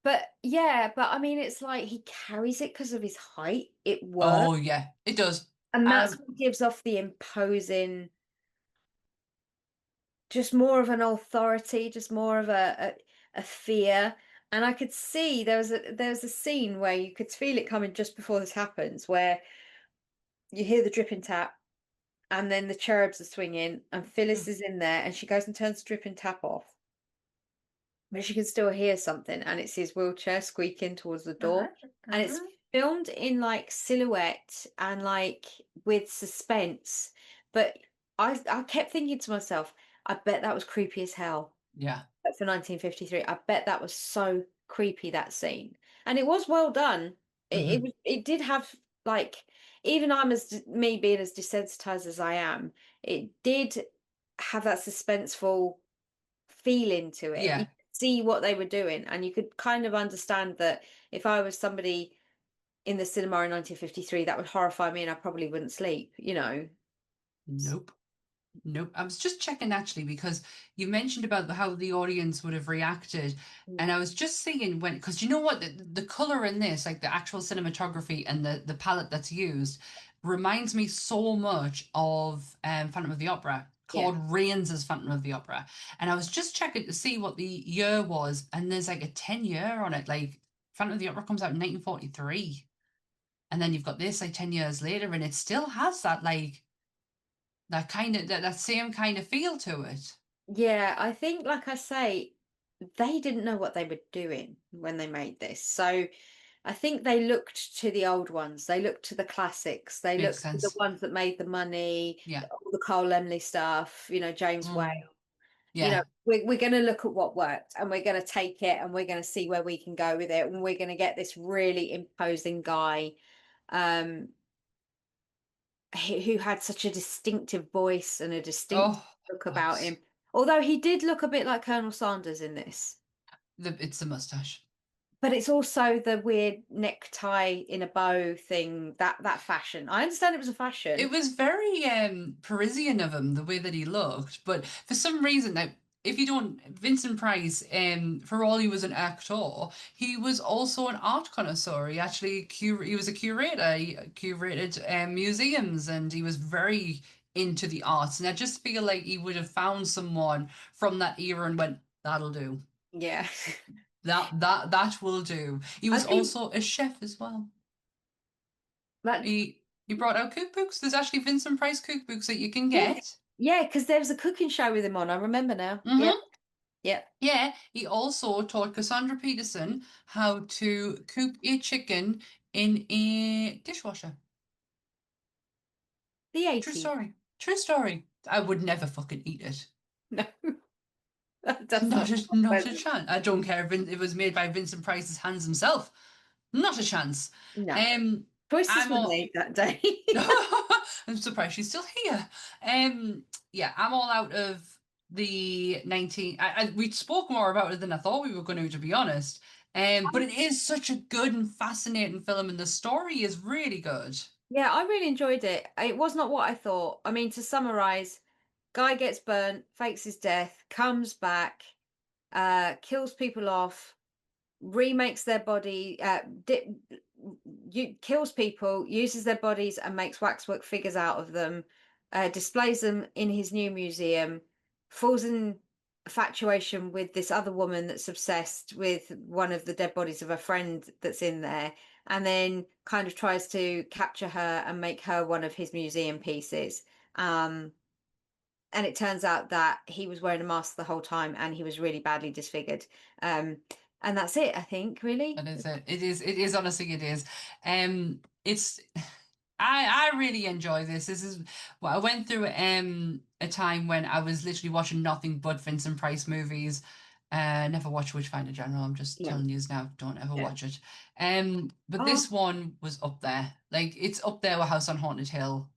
But I mean, it's like he carries it because of his height. It works, Oh yeah, it does. and that's Um, what gives off the imposing, just more of an authority, just more of a fear. And I could see there was a scene where you could feel it coming just before this happens, where you hear the dripping tap, and then the cherubs are swinging, and Phyllis is in there, and she goes and turns the dripping tap off, but she can still hear something, and it's his wheelchair squeaking towards the door, and it's filmed in like silhouette and like with suspense. But I kept thinking to myself, I bet that was creepy as hell. yeah. For 1953, I bet that was so creepy, that scene, and it was well done. It did have like, even me being as desensitized as I am, it did have that suspenseful feeling to it. You Yeah. could see what they were doing, and you could kind of understand that if I was somebody in the cinema in 1953, that would horrify me, and I probably wouldn't sleep. Nope. Nope. I was just checking actually because you mentioned about how the audience would have reacted. And I was just seeing because you know what? The color in this, like the actual cinematography and the palette that's used, reminds me so much of Phantom of the Opera. Claude Rains' Phantom of the Opera. And I was just checking to see what the year was. And there's like a 10-year on it. Like Phantom of the Opera comes out in 1943. And then you've got this like 10 years later, and it still has that like that kind of that same kind of feel to it. Yeah, I think, like I say, they didn't know what they were doing when they made this. So I think they looked to the old ones. They looked to the classics. They Makes looked to the sense. ones that made the money, Yeah. all the Cole Lemley stuff, James Whale. Mm. Yeah. We're going to look at what worked, and we're going to take it, and we're going to see where we can go with it, and we're going to get this really imposing guy who had such a distinctive voice and a distinct Oh, look about him. Although he did look a bit like Colonel Sanders in this. It's the mustache. But it's also the weird necktie in a bow thing, that fashion. I understand it was a fashion. It was very Parisian of him, the way that he looked. But for some reason, now, if you don't, Vincent Price, for all he was an actor, he was also an art connoisseur. He actually he was a curator. He curated museums, and he was very into the arts. And I just feel like he would have found someone from that era and went, "That'll do. Yeah. That will do." He was also a chef as well. He brought out cookbooks. There's actually Vincent Price cookbooks that you can get. Yeah, because there was a cooking show with him on. I remember now. Mm-hmm. Yeah. Yeah. Yeah. He also taught Cassandra Peterson how to cook a chicken in a dishwasher. The 80s. True story. True story. I would never fucking eat it. No. Not a chance. I don't care if it was made by Vincent Price's hands himself. Not a chance. No. Choices were made that day. I'm surprised she's still here. Yeah, I'm all out of the 19. We spoke more about it than I thought we were going to be honest. But it is such a good and fascinating film, and the story is really good. Yeah, I really enjoyed it. It was not what I thought. I mean, to summarize, guy gets burnt, fakes his death, comes back, kills people off, remakes their body, kills people, uses their bodies and makes waxwork figures out of them, displays them in his new museum, falls in infatuation with this other woman that's obsessed with one of the dead bodies of a friend that's in there, and then kind of tries to capture her and make her one of his museum pieces. And it turns out that he was wearing a mask the whole time and he was really badly disfigured. And that's it, I think, really. That is it. It is honestly it is. It's I really enjoy this. This is well, I went through a time when I was literally watching nothing but Vincent Price movies. Never watched Witchfinder General. I'm just telling you now, don't ever watch it. But this one was up there. Like it's up there with House on Haunted Hill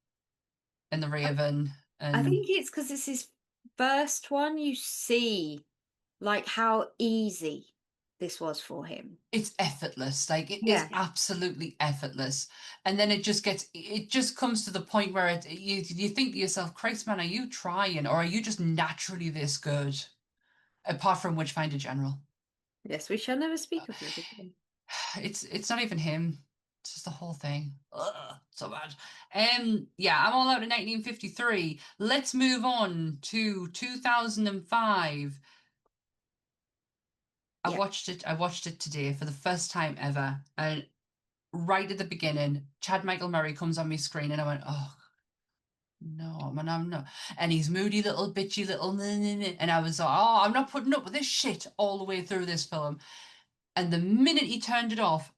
and The Raven. And I think it's because it's his first one. You see, like how easy this was for him. It's effortless. Like it is absolutely effortless. And then it just comes to the point where you think to yourself, Christ man, are you trying or are you just naturally this good? Apart from Witchfinder General. Yes, we shall never speak of it again. It's not even him. It's just the whole thing. Ugh, so bad. Yeah, I'm all out in 1953. Let's move on to 2005. I watched it today for the first time ever, and right at the beginning, Chad Michael Murray comes on my screen, and I went, "Oh no, man, I'm not." And he's moody little bitchy little, and I was like, "Oh, I'm not putting up with this shit all the way through this film." And the minute he turned it off,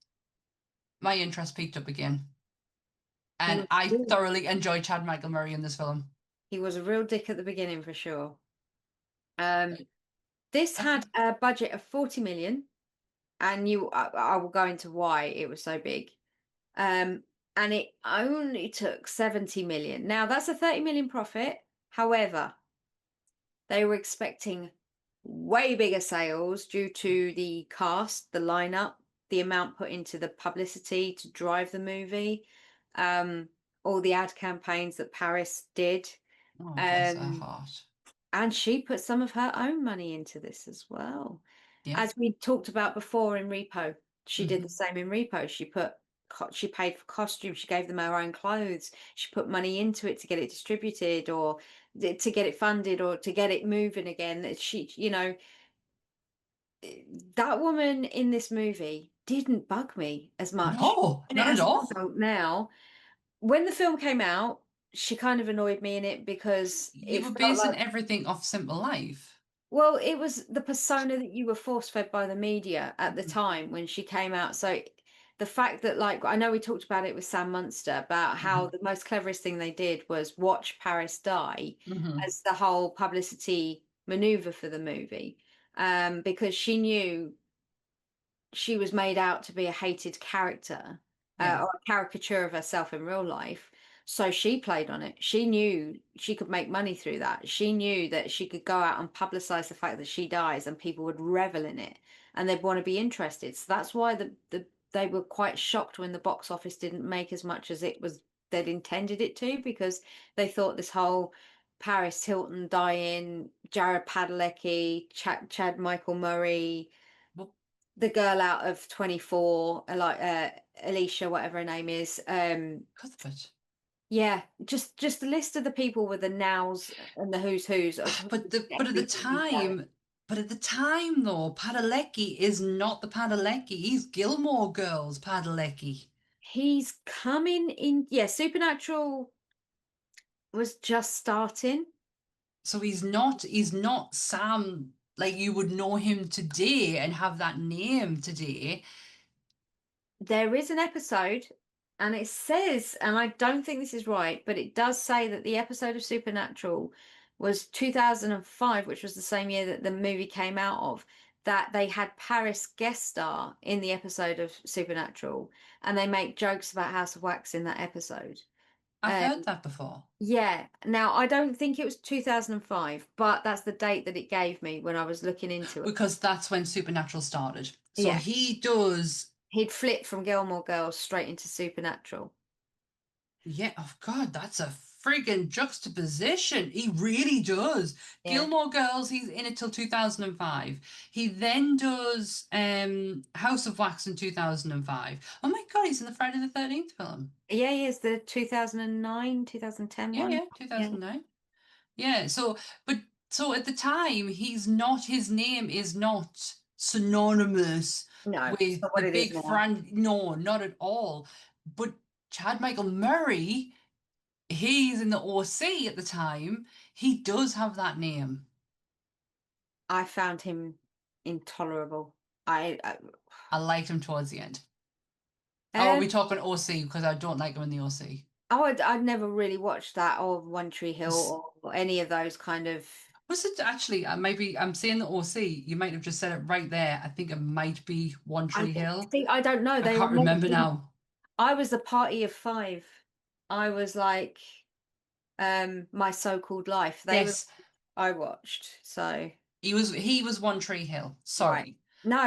my interest picked up again, and I thoroughly enjoyed Chad Michael Murray in this film. He was a real dick at the beginning for sure. This had a budget of 40 million, and I will go into why it was so big. And it only took 70 million. Now that's a 30 million profit. However, they were expecting way bigger sales due to the cast, the lineup, the amount put into the publicity to drive the movie, all the ad campaigns that Paris did. Oh, bless her heart. And she put some of her own money into this as well. Yeah. As we talked about before in Repo, she did the same in Repo. She paid for costumes. She gave them her own clothes. She put money into it to get it distributed or to get it funded or to get it moving again. That woman in this movie didn't bug me as much. No, not at all. Now, when the film came out, she kind of annoyed me in it because you were basing everything off Simple Life. Well, it was the persona that you were force fed by the media at the time when she came out. So the fact that, like, I know we talked about it with Sam Munster about how the most cleverest thing they did was watch Paris die as the whole publicity maneuver for the movie, because she knew she was made out to be a hated character, or a caricature of herself in real life. So she played on it. She knew she could make money through that. She knew that she could go out and publicize the fact that she dies, and people would revel in it, and they'd want to be interested. So that's why they were quite shocked when the box office didn't make as much as they'd intended it to, because they thought this whole Paris Hilton dying, Jared Padalecki, Chad Michael Murray, the girl out of 24, like Alicia, whatever her name is. Cuthbert. Yeah, just the list of the people with the nows and the who's of. But at the time though, Padalecki is not the Padalecki. He's Gilmore Girls Padalecki. He's coming in. Yeah, Supernatural was just starting. So he's not Sam like you would know him today and have that name today. There is an episode, and it says, and I don't think this is right, but it does say that the episode of Supernatural was 2005, which was the same year that the movie came out of, that they had Paris guest star in the episode of Supernatural, and they make jokes about House of Wax in that episode. I've heard that before. Yeah. Now, I don't think it was 2005, but that's the date that it gave me when I was looking into it. Because that's when Supernatural started. So Yeah. He'd flipped from Gilmore Girls straight into Supernatural. Yeah, oh God, that's a friggin' juxtaposition. He really does. Yeah. Gilmore Girls, he's in it till 2005. He then does House of Wax in 2005. Oh my God, he's in the Friday the 13th film. Yeah, he is, the 2009, 2010 one. Yeah, 2009. Yeah, so at the time, his name is not synonymous with the big friend. No, not at all. But Chad Michael Murray, he's in the OC at the time. He does have that name. I found him intolerable. I liked him towards the end. Are we talking OC? Because I don't like him in the OC. Oh, I'd never really watched that, or One Tree Hill, or any of those kind of. Was it actually? Maybe I'm saying the OC. You might have just said it right there. I think it might be One Tree Hill. I don't know. I can't remember now. I was the party of five. I was like, My So-Called Life. I watched. So he was One Tree Hill. Sorry. Right. No,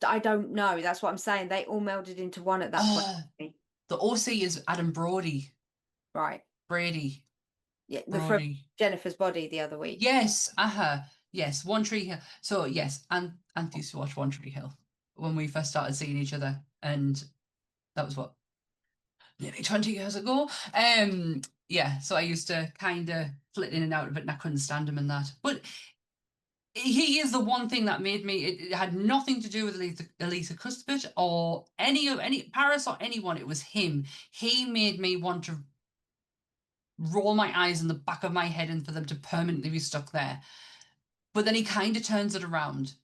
I don't know. That's what I'm saying. They all melded into one at that point. The OC is Adam Brody. Right. Brady. Yeah, from Jennifer's Body the other week. Yes, yes, One Tree Hill. So yes, and used to watch One Tree Hill when we first started seeing each other, and that was what, nearly 20 years ago. Yeah, so I used to kind of flit in and out of it, and I couldn't stand him in that. But he is the one thing that made me. It had nothing to do with Elisa Cuthbert or any Paris or anyone. It was him. He made me want to roll my eyes in the back of my head and for them to permanently be stuck there. But then he kind of turns it around.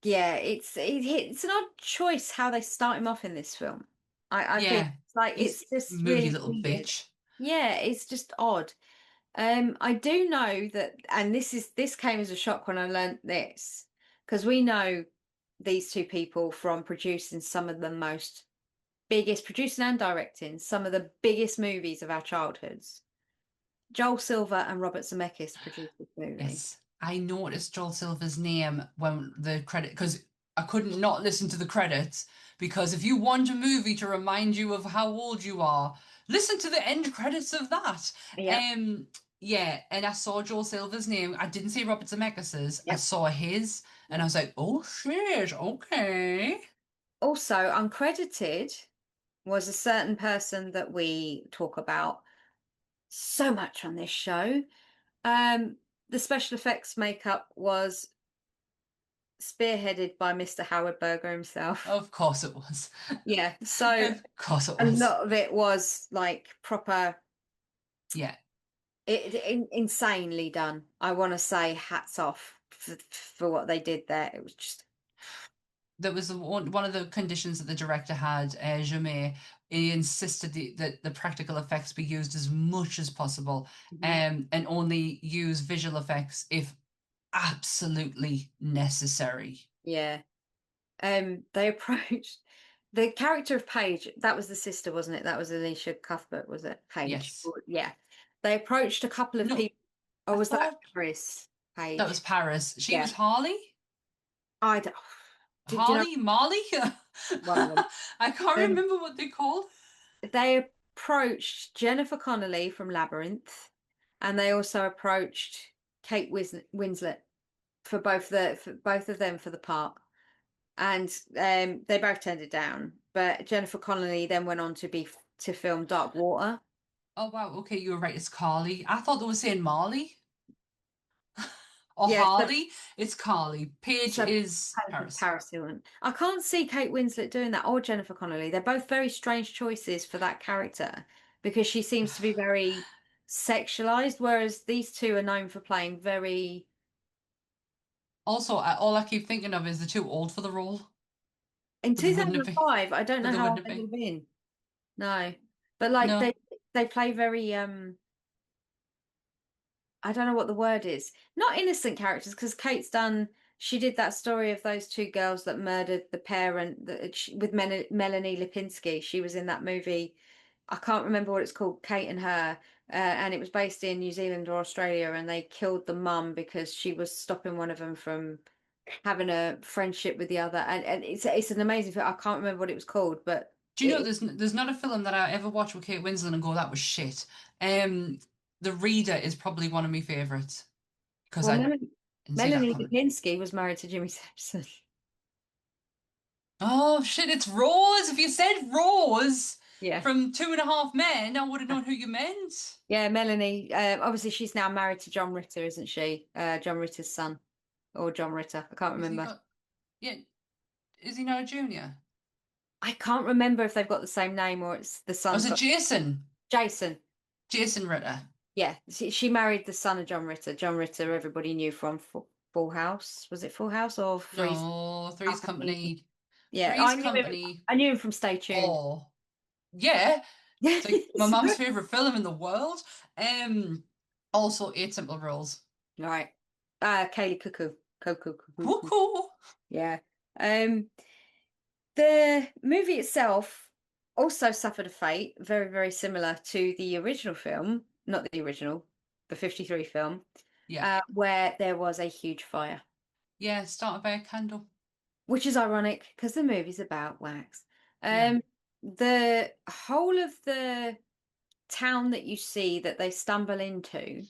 Yeah, it's an odd choice how they start him off in this film. I think it's like it's just moody really little weird. Bitch. Yeah, it's just odd. I do know that, and this came as a shock when I learned this, because we know these two people from producing some of the producing and directing some of the biggest movies of our childhoods. Joel Silver and Robert Zemeckis produced this movie. Yes, I noticed Joel Silver's name when the credit, because I couldn't not listen to the credits, because if you want a movie to remind you of how old you are, listen to the end credits of that. Yeah, and I saw Joel Silver's name. I didn't see Robert Zemeckis's. Yep. I saw his, and I was like, oh shit, okay. Also, uncredited was a certain person that we talk about so much on this show. The special effects makeup was spearheaded by Mr. Howard Berger himself. Of course it was. Yeah, so of course it was. A lot of it was like proper. Yeah. Insanely done. I want to say hats off for what they did there. It was just that was one of the conditions that the director had, Jamais. He insisted that the practical effects be used as much as possible, and only use visual effects if absolutely necessary. Yeah. They approached the character of Paige. That was the sister, wasn't it? That was Alicia Cuthbert, was it? Paige. Yes. Yeah. They approached a couple of No, people. Or I was that thought Paris that Paige? was Paris. She Yeah. was Harley? I don't. Did you know Harley? Molly? one of them? I can't Um, remember what they called. they approached Jennifer Connelly from Labyrinth, and they also approached Kate Winslet for both of them for the part, and they both turned it down. But Jennifer Connelly then went on to film Dark Water. Oh wow, okay, you were right, it's Carly. I thought they were saying Molly or Yeah, Harley. It's Carly. Paige so is Paris. Paris Hilton. I can't see Kate Winslet doing that or Jennifer Connelly. They're both very strange choices for that character because she seems to be very sexualized, whereas these two are known for playing very. Also, all I keep thinking of is they're too old for the role, In but they wouldn't have been. 2005, I don't But know they how wouldn't old have they would been. have been. No, but like No. they play very I don't know what the word is. Not innocent characters, because she did that story of those two girls that murdered the parent with Melanie Lipinski. She was in that movie. I can't remember what it's called, Kate and Her. And it was based in New Zealand or Australia, and they killed the mum because she was stopping one of them from having a friendship with the other. And it's an amazing film. I can't remember what it was called, but Do you know there's not a film that I ever watched with Kate Winslet and go, that was shit. Um, The Reader is probably one of my favorites because well, I didn't see that Melanie coming. Lipinski was married to Jimmy Simpson. Oh shit, it's Rose. If you said Rose Yeah. from Two and a Half Men, I would have known who you meant. Yeah, Melanie. Obviously, she's now married to John Ritter, isn't she? John Ritter's son, or John Ritter. I can't Is he remember. not? Yeah, is he not a junior? I can't remember if they've got the same name or it's the Or is son's it got Jason? Jason. Jason Ritter. Yeah, she married the son of John Ritter. John Ritter, everybody knew from Full House. Was it Full House or Three's No, Three's Company? Company. Yeah, Three's Company. I knew him from Stay Tuned. Oh, yeah. It's like my Yes. mom's favorite film in the world. Also Eight Simple Rules. Right. Kaylee Cuckoo. Cuckoo. Cuckoo. Yeah. Um, the movie itself also suffered a fate very, very similar to the original film, not the original, the 53 film, Yeah. where there was a huge fire, Yeah, started by a candle. which is ironic because the movie's about wax. Yeah. The whole of the town that you see that they stumble into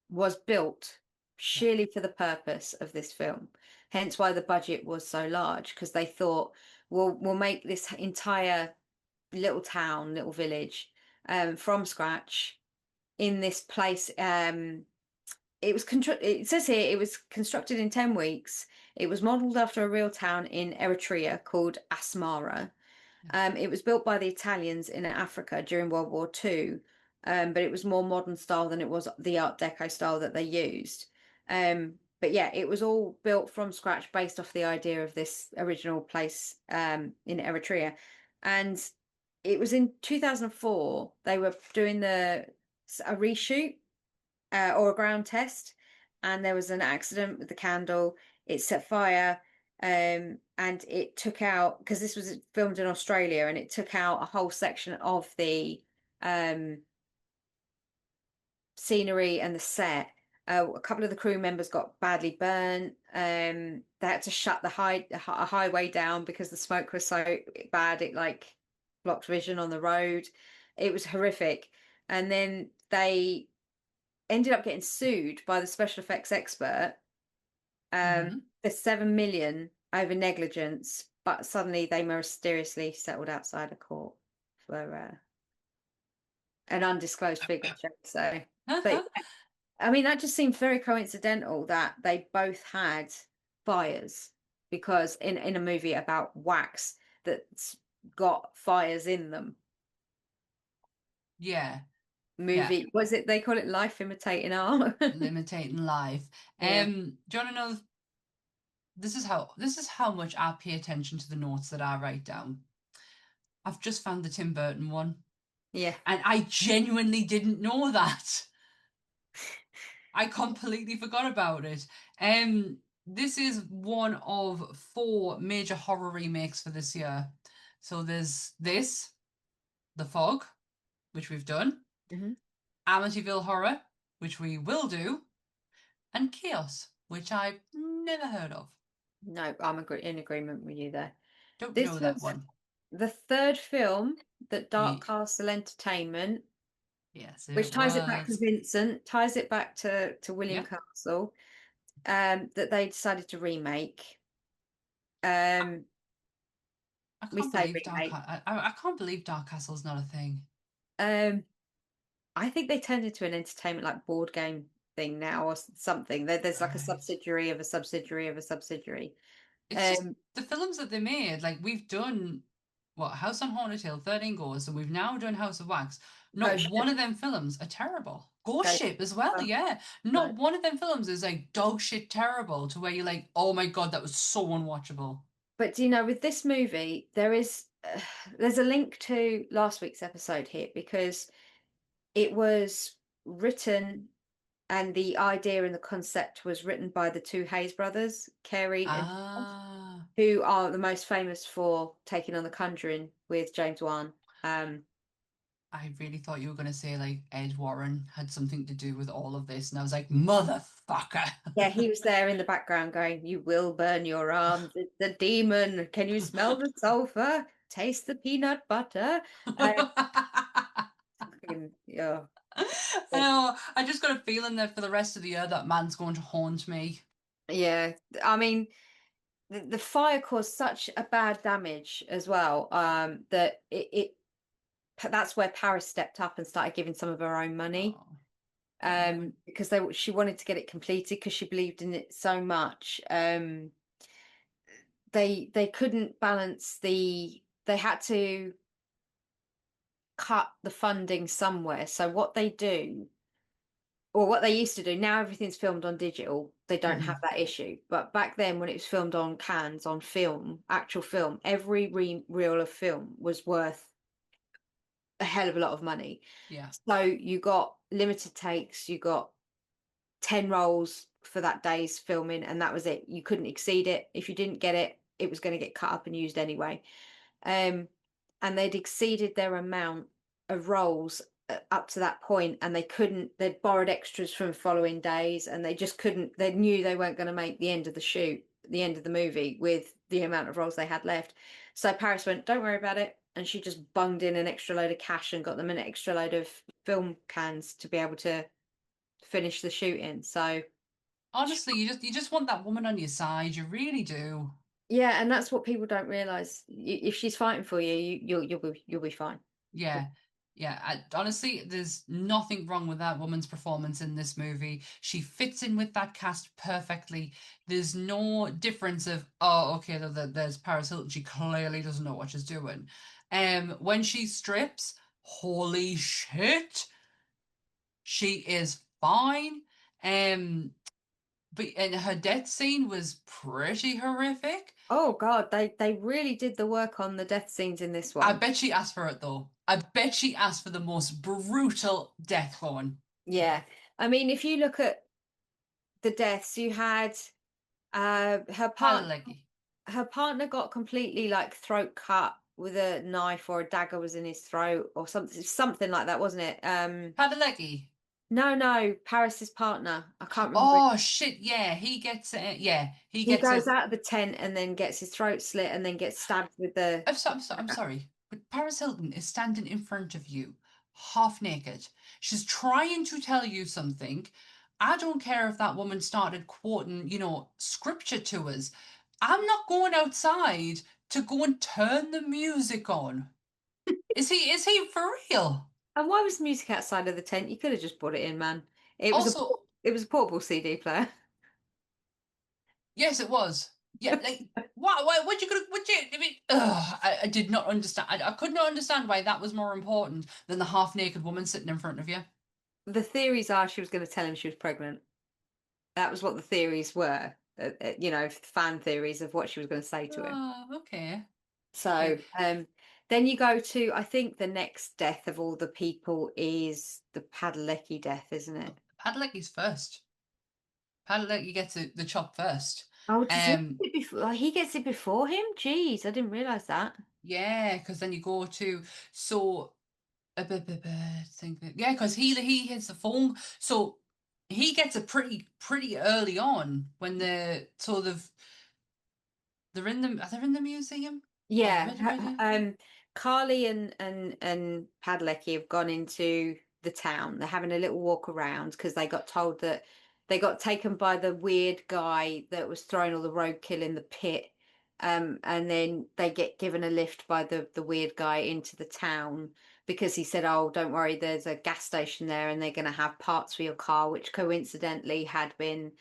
was built Yeah. sheerly for the purpose of this film. Hence why the budget was so large, because they thought, we'll make this entire little town, little village, from scratch in this place. It says here it was constructed in 10 weeks. It was modeled after a real town in Eritrea called Asmara. It was built by the Italians in Africa during World War II, but it was more modern style than it was the Art Deco style that they used. But yeah, it was all built from scratch based off the idea of this original place in Eritrea. And it was in 2004, they were doing a reshoot or a ground test, and there was an accident with the candle. It set fire, and it took out, because this was filmed in Australia, and it took out a whole section of the scenery and the set. A couple of the crew members got badly burnt. They had to shut the highway down because the smoke was so bad it like blocked vision on the road. It was horrific. And then they ended up getting sued by the special effects expert for 7 million over negligence, but suddenly they mysteriously settled outside of court for an undisclosed figure. So, but I mean, that just seemed very coincidental that they both had fires, because in a movie about wax that's got fires in them. Yeah. Movie, Yeah. was it, they call it life imitating art? Imitating life. Yeah. Do you want to know this is how much I pay attention to the notes that I write down. I've just found the Tim Burton one. Yeah. And I genuinely didn't know that. I completely forgot about it. This is one of 4 major horror remakes for this year. So there's this, The Fog, which we've done, Mm-hmm. Amityville Horror, which we will do, and Chaos, which I've never heard of. No, I'm in agreement with you there. Don't know This that was one. the third film that Dark Ye- Castle Entertainment, yes, which it ties it back to was. Vincent, ties it back to William Yep. Castle, that they decided to remake. I We can't say believe remake. I can't believe Dark Castle's not a thing. Um, I think they turned into an entertainment like board game thing now or something. There's like a Right. subsidiary of a subsidiary of a subsidiary. It's just Um, the films that they made. Like we've done what House on Haunted Hill, 13 Goes, and we've now done House of Wax. Not Ghost one Ship, of them films are terrible. Ghost Ghost, Ship as well, uh, yeah. Not no. one of them films is like dog shit terrible to where you're like, oh my God, that was so unwatchable. But do you know, with this movie, there's a link to last week's episode here because it was written and the idea and the concept was written by the two Hayes brothers, Carey and Charles, Ah, who are the most famous for taking on The Conjuring with James Wan. I really thought you were gonna say like Ed Warren had something to do with all of this, and I was like, motherfucker. Yeah, he was there in the background going, "You will burn your arms. It's the demon. Can you smell the sulfur? Taste the peanut butter." Yeah. I know. I just got a feeling that for the rest of the year, that man's going to haunt me. Yeah. I mean, the fire caused such a bad damage as well, that that's where Paris stepped up and started giving some of her own money. Oh, yeah. Because she wanted to get it completed because she believed in it so much. They couldn't balance they had to cut the funding somewhere. So what they do, or what they used to do, now everything's filmed on digital. They don't have Mhm. that issue. But back then, when it was filmed on cans, on film, actual film, every reel of film was worth a hell of a lot of money. Yeah. So you got limited takes, you got 10 rolls for that day's filming, and that was it. You couldn't exceed it. If you didn't get it, it was going to get cut up and used anyway. Um, and they'd exceeded their amount of rolls up to that point, and they'd borrowed extras from following days, and they just couldn't, they knew they weren't going to make the end of the shoot, the end of the movie with the amount of rolls they had left. So Paris went, "Don't worry about it." And she just bunged in an extra load of cash and got them an extra load of film cans to be able to finish the shooting. So Honestly, you just want that woman on your side. You really do. yeah, and that's what people don't realize. If she's fighting for you, you'll be fine. Yeah. Yeah. Honestly, there's nothing wrong with that woman's performance in this movie. She fits in with that cast perfectly. There's no difference of, oh, okay, there's Paris Hilton. She clearly doesn't know what she's doing. When she strips, holy shit, she is fine. Um, but and her death scene was pretty horrific. Oh God, they really did the work on the death scenes in this I one. bet she asked for it though. I bet she asked for the most brutal death going. Yeah. I mean, if you look at the deaths, you had her partner Padalecki. her partner got completely like throat cut with a knife or a dagger was in his throat or something like that, wasn't it? Padalecki. No, Paris's partner. I can't remember. Oh shit! Yeah, he gets it. Yeah, he He gets goes it. out of the tent and then gets his throat slit and then gets stabbed with the I'm sorry, but Paris Hilton is standing in front of you, half naked. She's trying to tell you something. I don't care if that woman started quoting, scripture to us. I'm not going outside to go and turn the music on. Is he for real? And why was the music outside of the tent? You could have just brought it in, man. Also, It was a portable CD player. yes, it was. Yeah, like what you could what you I mean I did not understand. I could not understand why that was more important than the half naked woman sitting in front of you. The theories are she was going to tell him she was pregnant. That was what the theories were. fan theories of what she was going to say to him. Oh, okay. So then you go to, I think the next death of all the people is the Padalecki death, isn't it? Padalecki's first. Padalecki gets the chop first. Oh, does he get it before? He gets it before him? Jeez, I didn't realise that. Yeah, because then you go to yeah, because he hits the phone, so he gets it pretty early on when they're sort of they're in the are they in the museum? Yeah, Carly and Padalecki have gone into the town. They're having a little walk around because they got told that they got taken by the weird guy that was throwing all the roadkill in the pit. And then they get given a lift by the weird guy into the town because he said, "Oh, don't worry, there's a gas station there, and they're going to have parts for your car," which coincidentally had been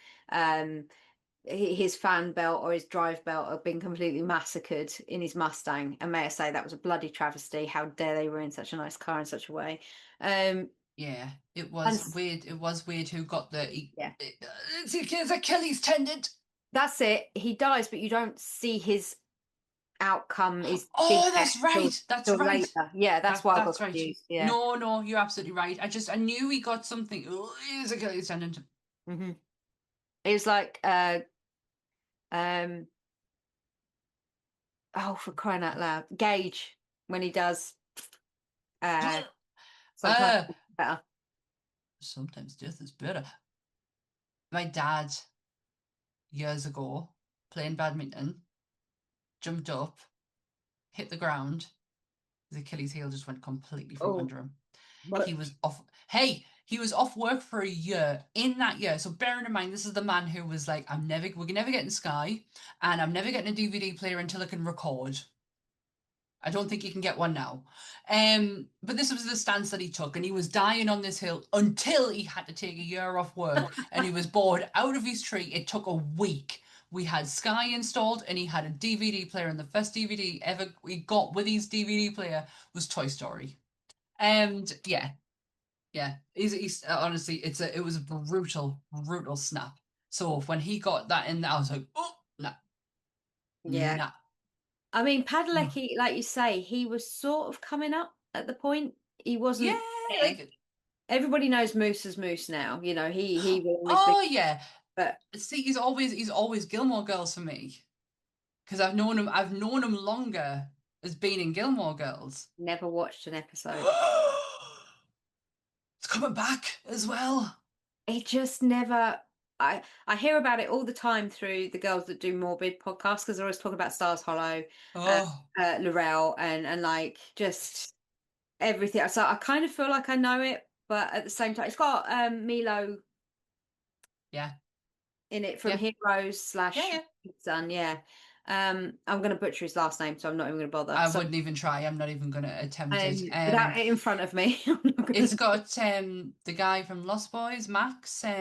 his fan belt or his drive belt had been completely massacred in his Mustang. And may I say, that was a bloody travesty. How dare they ruin such a nice car in such a way? Yeah, it was And weird. It was weird who got yeah, it's Achilles tendon. that's it. He dies, but you don't see his outcome. Is big Oh, that's death right. That's till right. later. Yeah, that's why I got That's right. confused. Yeah. No, you're absolutely right. I knew he got something. Oh, it's Achilles tendon. Mm-hmm. It was like um oh, for crying out loud, Gage when he does sometimes uh, better. sometimes death is better. My dad, years ago, playing badminton, jumped up, hit the ground. His Achilles heel just went completely from Oh, under him. but He was off. Hey, he was off work for a year. In that year, so bearing in mind, this is the man who was like, we're never getting Sky, and I'm never getting a DVD player until I can record. I don't think you can get one now. But this was the stance that he took, and he was dying on this hill until he had to take a year off work, and he was bored out of his tree. It took a week. We had Sky installed, and he had a DVD player, and the first DVD ever he got with his DVD player was Toy Story. And yeah, he's honestly, it was a brutal snap. So when he got that in, I was like, oh, nah, yeah. nah. I mean, Padalecki, like you say, he was sort of coming up at the point. He wasn't. Yeah, Yeah. like Everybody knows Moose as Moose now. He will always be. oh yeah. But See, he's always Gilmore Girls for me because I've known him longer as being in Gilmore Girls. never watched an episode. It's coming back as well. It just never. I hear about it all the time through the girls that do Morbid podcasts because they're always talking about Stars Hollow, Oh Laurel, and like just everything. So I kind of feel like I know it, but at the same time, it's got Milo yeah, in it from yeah, Heroes slash yeah. Son. Yeah. I'm going to butcher his last name, so I'm not even going to bother. I wouldn't even try. I'm not even going to attempt it. Without it in front of me, I'm not gonna... It's got the guy from Lost Boys, Max. I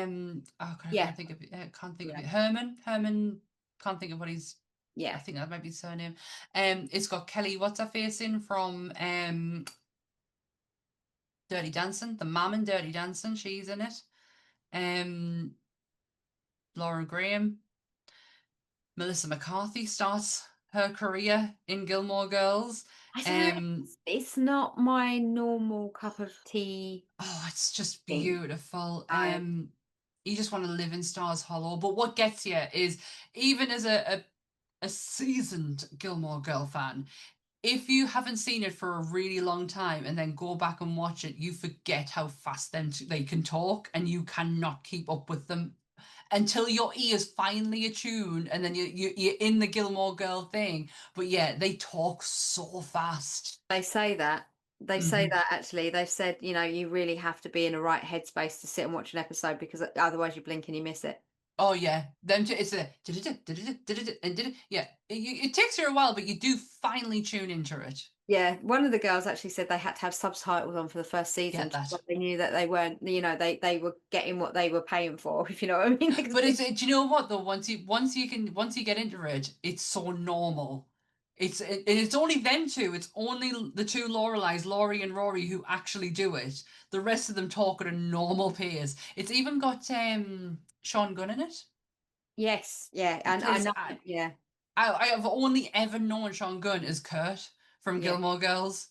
yeah, can't think of it. Can't think of yeah, it. Herman. Can't think of what he's. yeah. I think that might be his surname. It's got Kelly. What's her face in from Dirty Dancing? The mom in Dirty Dancing. She's in it. Lauren Graham. Melissa McCarthy starts her career in Gilmore Girls. I don't know. It's not my normal cup of tea. Oh, it's just thing. beautiful. You just want to live in Stars Hollow. But what gets you is even as a seasoned Gilmore Girl fan, if you haven't seen it for a really long time and then go back and watch it, you forget how fast they can talk and you cannot keep up with them until your ears finally attune and then you're in the Gilmore Girl thing. But yeah, they talk so fast. They say that. They say Mhm. that actually. They've said, you really have to be in a right headspace to sit and watch an episode because otherwise you blink and you miss it. Oh yeah, them too. It's a and yeah. It takes you a while, but you do finally tune into it. Yeah, one of the girls actually said they had to have subtitles on for the first season. Get that. So they knew that they weren't, they were getting what they were paying for, if you know what I mean. But do you know what though? Once you get into it, it's so normal. It's only them two. It's only the two Loreleis, Laurie and Rory, who actually do it. The rest of them talk at a normal pace. It's even got Sean Gunn in it. Yes, yeah, and I because know, yeah, I have only ever known Sean Gunn as Kurt from yeah. Gilmore Girls.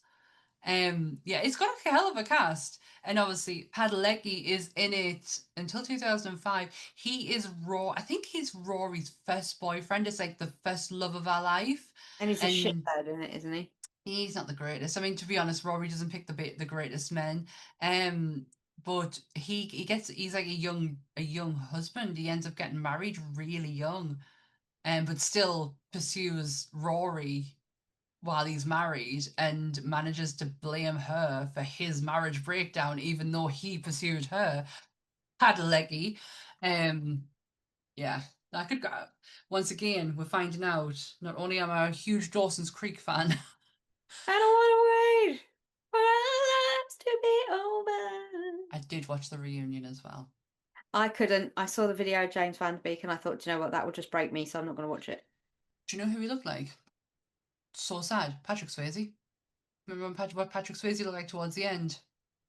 Yeah, it's got a hell of a cast. And obviously, Padalecki is in it until 2005. He is I think he's Rory's first boyfriend. It's like the first love of our life. And he's a And shithead in it, isn't he? he's not the greatest. I mean, to be honest, Rory doesn't pick the greatest men. But he's like a young husband. He ends up getting married really young, but still pursues Rory while he's married and manages to blame her for his marriage breakdown, even though he pursued her. Padalecki. Um, yeah, I could go. Once again, we're finding out not only am I a huge Dawson's Creek fan, I don't want to wait for our lives to be over. I did watch the reunion as well. I couldn't. I saw the video of James Van Der Beek and I thought, do you know what, that will just break me, so I'm not going to watch it. Do you know who he looked like? So sad. Patrick Swayze. Remember what Patrick Swayze looked like towards the end?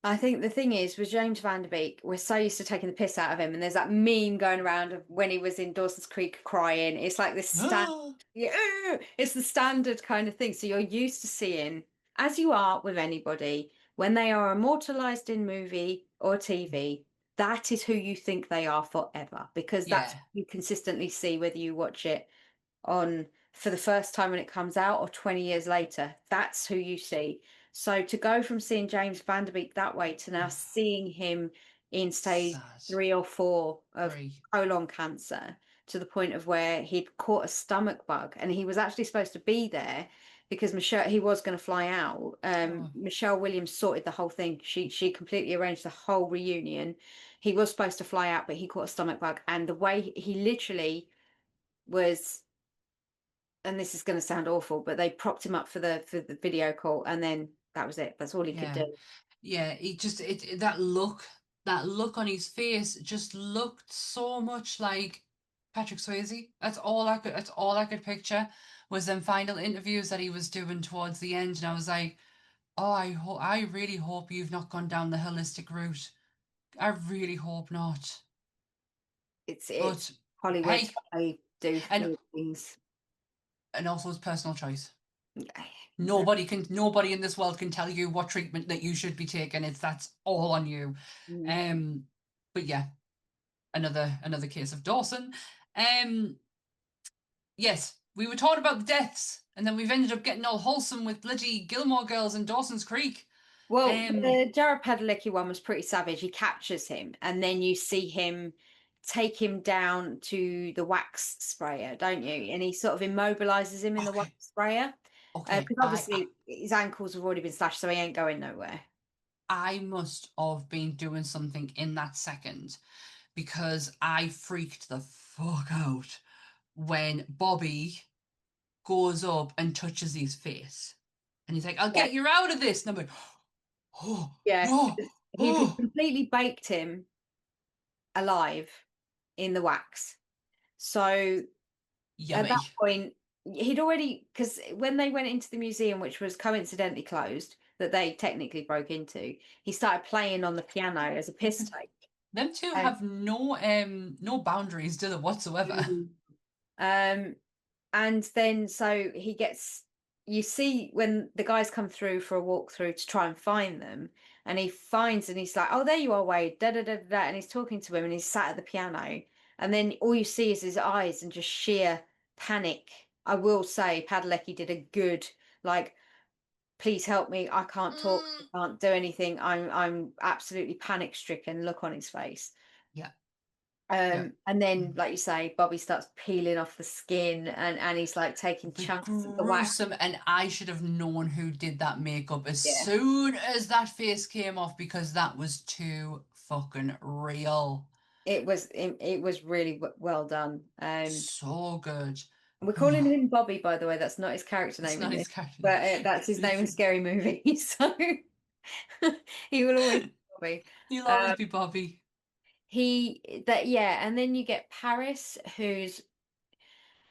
I think the thing is, with James Van Der Beek, we're so used to taking the piss out of him, and there's that meme going around of when he was in Dawson's Creek crying. It's like this stand, yeah, it's the standard kind of thing. So you're used to seeing, as you are with anybody, when they are immortalized in movie or TV, that is who you think they are forever, because that's Yeah, what you consistently see whether you watch it on for the first time when it comes out or 20 years later. That's who you see. So to go from seeing James Van Der Beek that way to now seeing him in stage sad. 3 or 4 of Three. colon cancer, to the point of where he'd caught a stomach bug and he was actually supposed to be there because he was going to fly out. Oh, Michelle Williams sorted the whole thing. She completely arranged the whole reunion. He was supposed to fly out, but he caught a stomach bug, and the way he literally was, and this is going to sound awful, but they propped him up for the video call, and then that was it. That's all he could yeah. do. Yeah, he just that look on his face just looked so much like Patrick Swayze. That's all I could picture was them final interviews that he was doing towards the end, and I was like, oh, I really hope you've not gone down the holistic route. I really hope not. It's But Hollywood. hey, I do and weird things. also his personal choice. Yeah, Nobody in this world can tell you what treatment that you should be taking. That's all on you. mm. Um, but yeah, another case of Dawson. Um, yes, we were talking about the deaths, and then we've ended up getting all wholesome with bloody Gilmore Girls and Dawson's Creek. Well, Um, the Jared Padalecki one was pretty savage. He captures him, and then you see him take him down to the wax sprayer, don't you? And he sort of immobilizes him in the wax okay, sprayer. okay, Because obviously his ankles have already been slashed, so he ain't going nowhere. I must have been doing something in that second because I freaked the fuck out when Bobby goes up and touches his face. And he's like, I'll Yeah, get you out of this. And I'm like, oh, yeah. no, He'd oh, completely baked him alive in the wax. So at that yummy. point, he'd already, because when they went into the museum, which was coincidentally closed, that they technically broke into, he started playing on the piano as a piss take. Them two And have no boundaries, do they, whatsoever? um, and then so he gets, you see when the guys come through for a walkthrough to try and find them, and he finds, and he's like, oh, there you are, Wade, da da da da, and he's talking to him, and he's sat at the piano, and then all you see is his eyes and just sheer panic. I will say Padalecki did a good, like, please help me, I can't talk, Mm. I can't do anything, I'm absolutely panic stricken look on his face. Yeah, yeah. And then, Mm. like you say, Bobby starts peeling off the skin, and he's like taking The chunks of the wax. gruesome, and I should have known who did that makeup as Yeah, soon as that face came off because that was too fucking real. it was really well done. So good. We're calling him Bobby, by the way. That's not his character It's name in not this, his character name. but that's his name in Scary Movie. So he will always be Bobby. He'll always Um, be Bobby. yeah, and then you get Paris,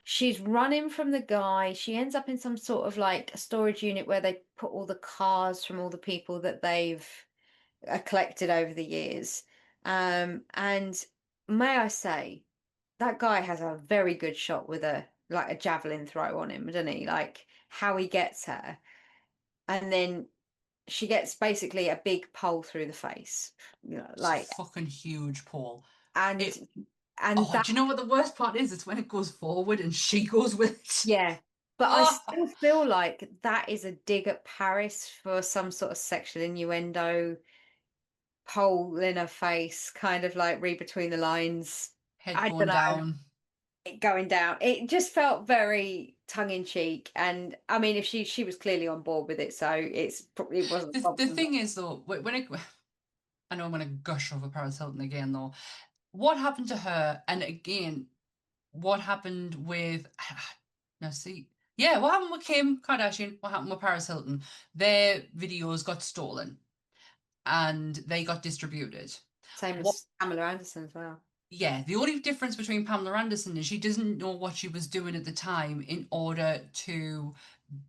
she's running from the guy. She ends up in some sort of like a storage unit where they put all the cars from all the people that they've collected over the years. And may I say, that guy has a very good shot with a javelin throw on him, doesn't he? Like how he gets her, and then she gets basically a big pole through the face, It's a like fucking huge pole. and It. and Oh, that do you know what the worst part is? It's when it goes forward and she goes with it. yeah. But I Oh, still feel like that is a dig at Paris for some sort of sexual innuendo, hole in her face, kind of like read between the lines. head I don't going know. down. Going down. It just felt very tongue in cheek, and I mean, if she was clearly on board with it, so it wasn't a The problem. thing is though, when it, I know I'm going to gush over Paris Hilton again though. What happened to her? And again, what happened with? Now see, yeah, what happened with Kim Kardashian? What happened with Paris Hilton? Their videos got stolen and they got distributed. Same What? as Pamela Anderson as well. Yeah, the only difference between Pamela Anderson is she doesn't know what she was doing at the time in order to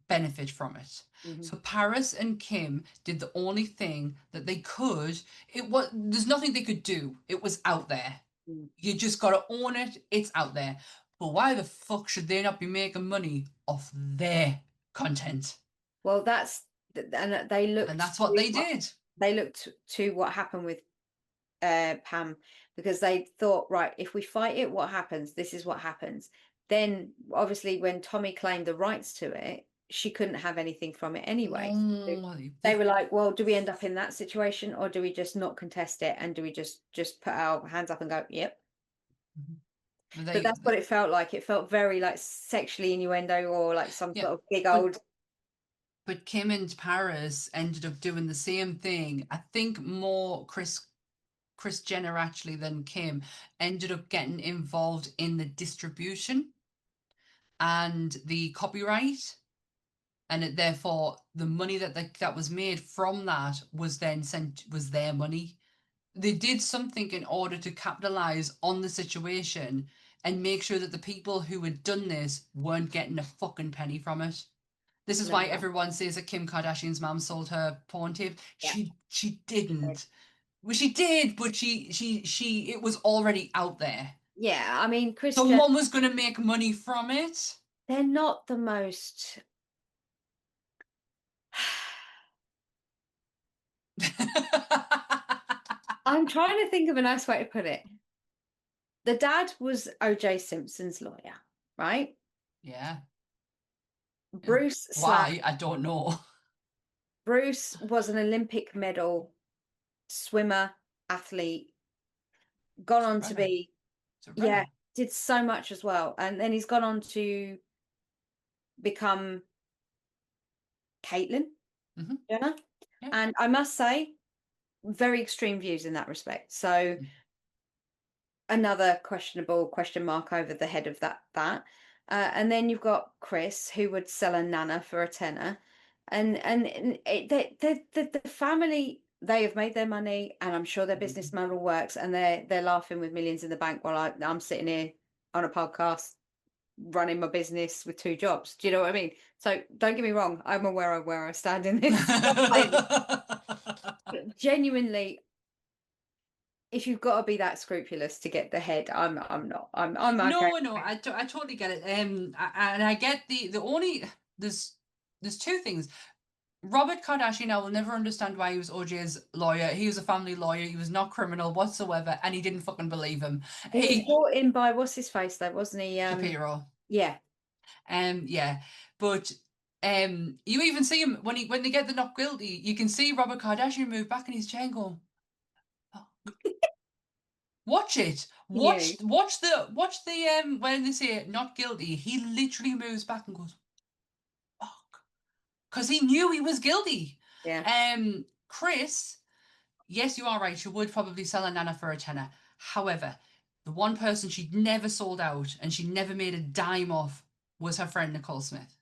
benefit from it. Hmm. So Paris and Kim did the only thing that they could. It was there's nothing they could do. It was out there. Mm. You just gotta own it. It's out there. But why the fuck should they not be making money off their content? Well, and they And looked that's what to they did. they looked to what happened with Pam, because they thought, right, if we fight it, what happens? This is what happens. Then, obviously, when Tommy claimed the rights to it, she couldn't have anything from it anyway. So No, they were like, well, do we end up in that situation, or do we just not contest it, and do we just put our hands up and go, yep? But they, that's what it felt like. It felt very like sexually innuendo, or like some yeah, sort of big but old. but Kim and Paris ended up doing the same thing. I think more Chris Jenner actually than Kim ended up getting involved in the distribution and the copyright, and therefore the money that was made from that was then sent was their money. They did something in order to capitalize on the situation and make sure that the people who had done this weren't getting a fucking penny from it. This is why No, everyone says that Kim Kardashian's mom sold her porn tape. yeah, She didn't. Well, she did, but she it was already out there. yeah. I mean, Someone was going to make money from it. they're not the most. I'm trying to think of a nice way to put it. The dad was OJ Simpson's lawyer, right? Yeah. Bruce slash Why? I don't know. Bruce was an Olympic medal swimmer, athlete, gone It's a on to runner. be, It's a yeah, runner. did so much as well. And then he's gone on to become Caitlyn Hmm. Jenner. Yeah. And I must say, very extreme views in that respect. So another questionable question mark over the head of that. And then you've got Chris, who would sell a nana for a tenner, and the family, they have made their money, and I'm sure their business model works, and they're laughing with millions in the bank while I'm sitting here on a podcast running my business with two jobs. Do you know what I mean? So don't get me wrong, I'm aware of where I stand in this. But genuinely, if you've got to be that scrupulous to get the head, I'm not. I'm okay. No, I totally get it. And I get the only there's two things. Robert Kardashian, I will never understand why he was OJ's lawyer. He was a family lawyer. He was not criminal whatsoever, and he didn't fucking believe him. He was brought in by what's his face though, wasn't he? Shapiro. Yeah, Yeah, but you even see him when they get the not guilty. You can see Robert Kardashian move back in his chair and go, "Oh, watch it, yeah, watch the when they say not guilty." He literally moves back and goes, "Fuck," because he knew he was guilty. yeah, Chris, yes, you are right. She would probably sell a nana for a tenner. However, the one person she'd never sold out and she never made a dime off was her friend Nicole Smith.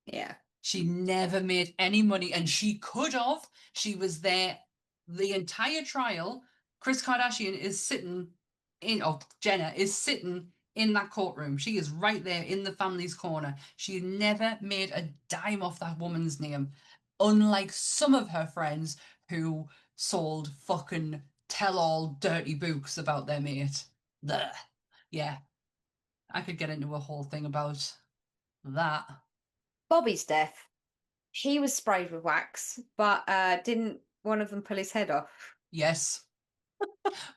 yeah, She never made any money, and she could have. She was there the entire trial. Kris Kardashian is sitting Jenna is sitting in that courtroom. She is right there in the family's corner. She never made a dime off that woman's name, unlike some of her friends who sold fucking tell-all dirty books about their mate. Blech. Yeah. I could get into a whole thing about that. Bobby's death. He was sprayed with wax, but didn't one of them pull his head off? Yes.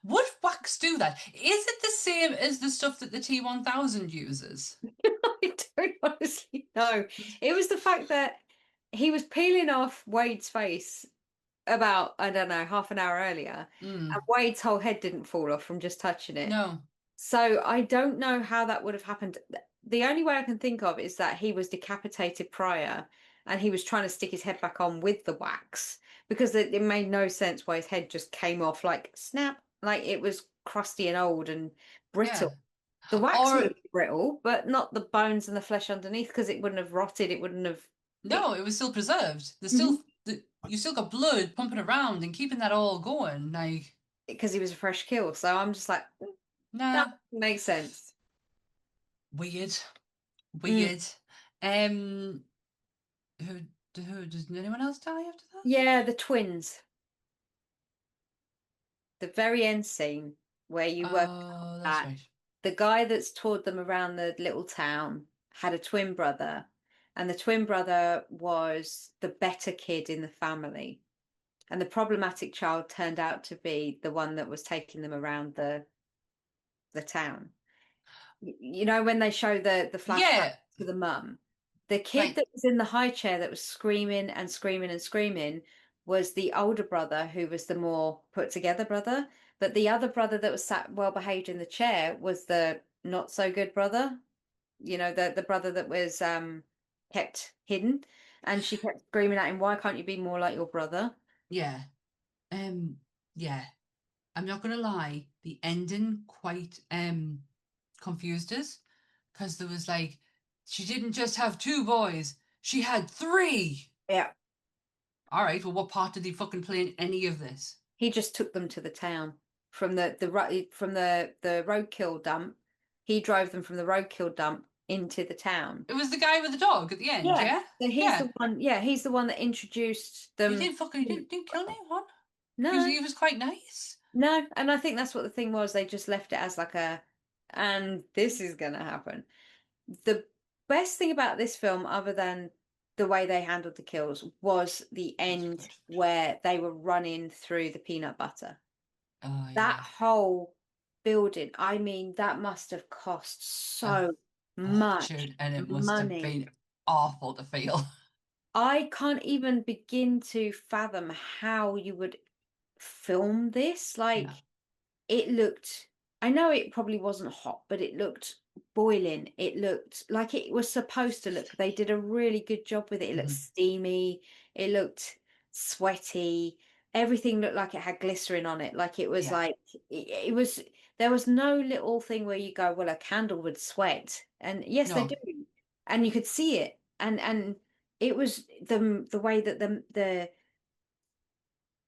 Would wax do that? Is it the same as the stuff that the T1000 uses? I don't honestly know. It was the fact that he was peeling off Wade's face about, I don't know, half an hour earlier, and Wade's whole head didn't fall off from just touching it. No. So I don't know how that would have happened. The only way I can think of is that he was decapitated prior and he was trying to stick his head back on with the wax, because it made no sense why his head just came off like snap, like it was crusty and old and brittle. Yeah. The wax would be brittle, but not the bones and the flesh underneath, because it wouldn't have rotted. It wouldn't have. No, it was still preserved. There's still you still got blood pumping around and keeping that all going, like, because he was a fresh kill. So I'm just like, nah, that makes sense. Weird. Who does anyone else die after that? Yeah, the twins. The very end scene where you work that's at right. the guy that's toured them around the little town had a twin brother, and the twin brother was the better kid in the family, and the problematic child turned out to be the one that was taking them around the town. You know, when they show the flashback to the mum, the kid that was in the high chair that was screaming and screaming and screaming was the older brother, who was the more put together brother. But the other brother that was sat well behaved in the chair was the not so good brother. You know, the brother that was kept hidden, and she kept screaming at him, "Why can't you be more like your brother?" Yeah. Yeah. I'm not gonna lie, the ending quite confused us, because there was like, she didn't just have 2 boys, she had 3. Yeah. All right, well, what part did he fucking play in any of this? He just took them to the town from the roadkill dump. He drove them from the roadkill dump into the town. It was the guy with the dog at the end, yeah? So he's the one. Yeah, he's the one that introduced them. He didn't kill anyone. No, he was quite nice. No, and I think that's what the thing was. They just left it as like and this is gonna happen. The best thing about this film, other than the way they handled the kills, was the end where they were running through the peanut butter. Oh, that whole building, I mean, that must have cost so much and it must money. have been awful to feel. I can't even begin to fathom how you would film this. Like, it looked, I know it probably wasn't hot, but it looked boiling. It looked like it was supposed to look. They did a really good job with it. It looked steamy. It looked sweaty. Everything looked like it had glycerin on it. Like it was like, it was, there was no little thing where you go, well, a candle would sweat. And yes, they do. And you could see it. And it was the way that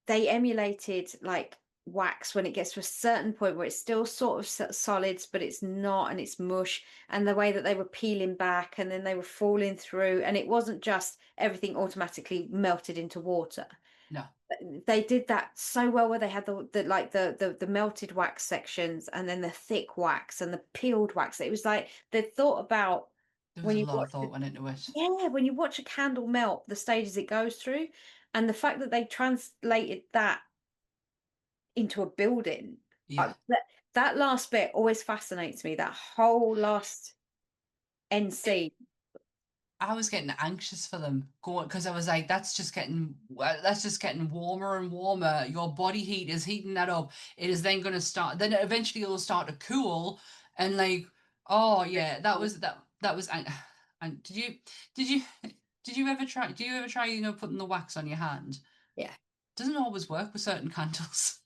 they emulated like wax when it gets to a certain point where it's still sort of solids, but it's not, and it's mush, and the way that they were peeling back and then they were falling through, and it wasn't just everything automatically melted into water. No, they did that so well, where they had the melted wax sections, and then the thick wax and the peeled wax. It was like they thought about, there was a lot of thought went into it. Yeah, when you watch a candle melt, the stages it goes through, and the fact that they translated that into a building. That last bit always fascinates me. That whole last end scene. I was getting anxious for them going, because I was like, that's just getting warmer and warmer. Your body heat is heating that up. It is then going to start. Then eventually it'll start to cool, and like, oh yeah, that was. And did you ever try? Do you ever try? Putting the wax on your hand? Yeah, doesn't always work with certain candles.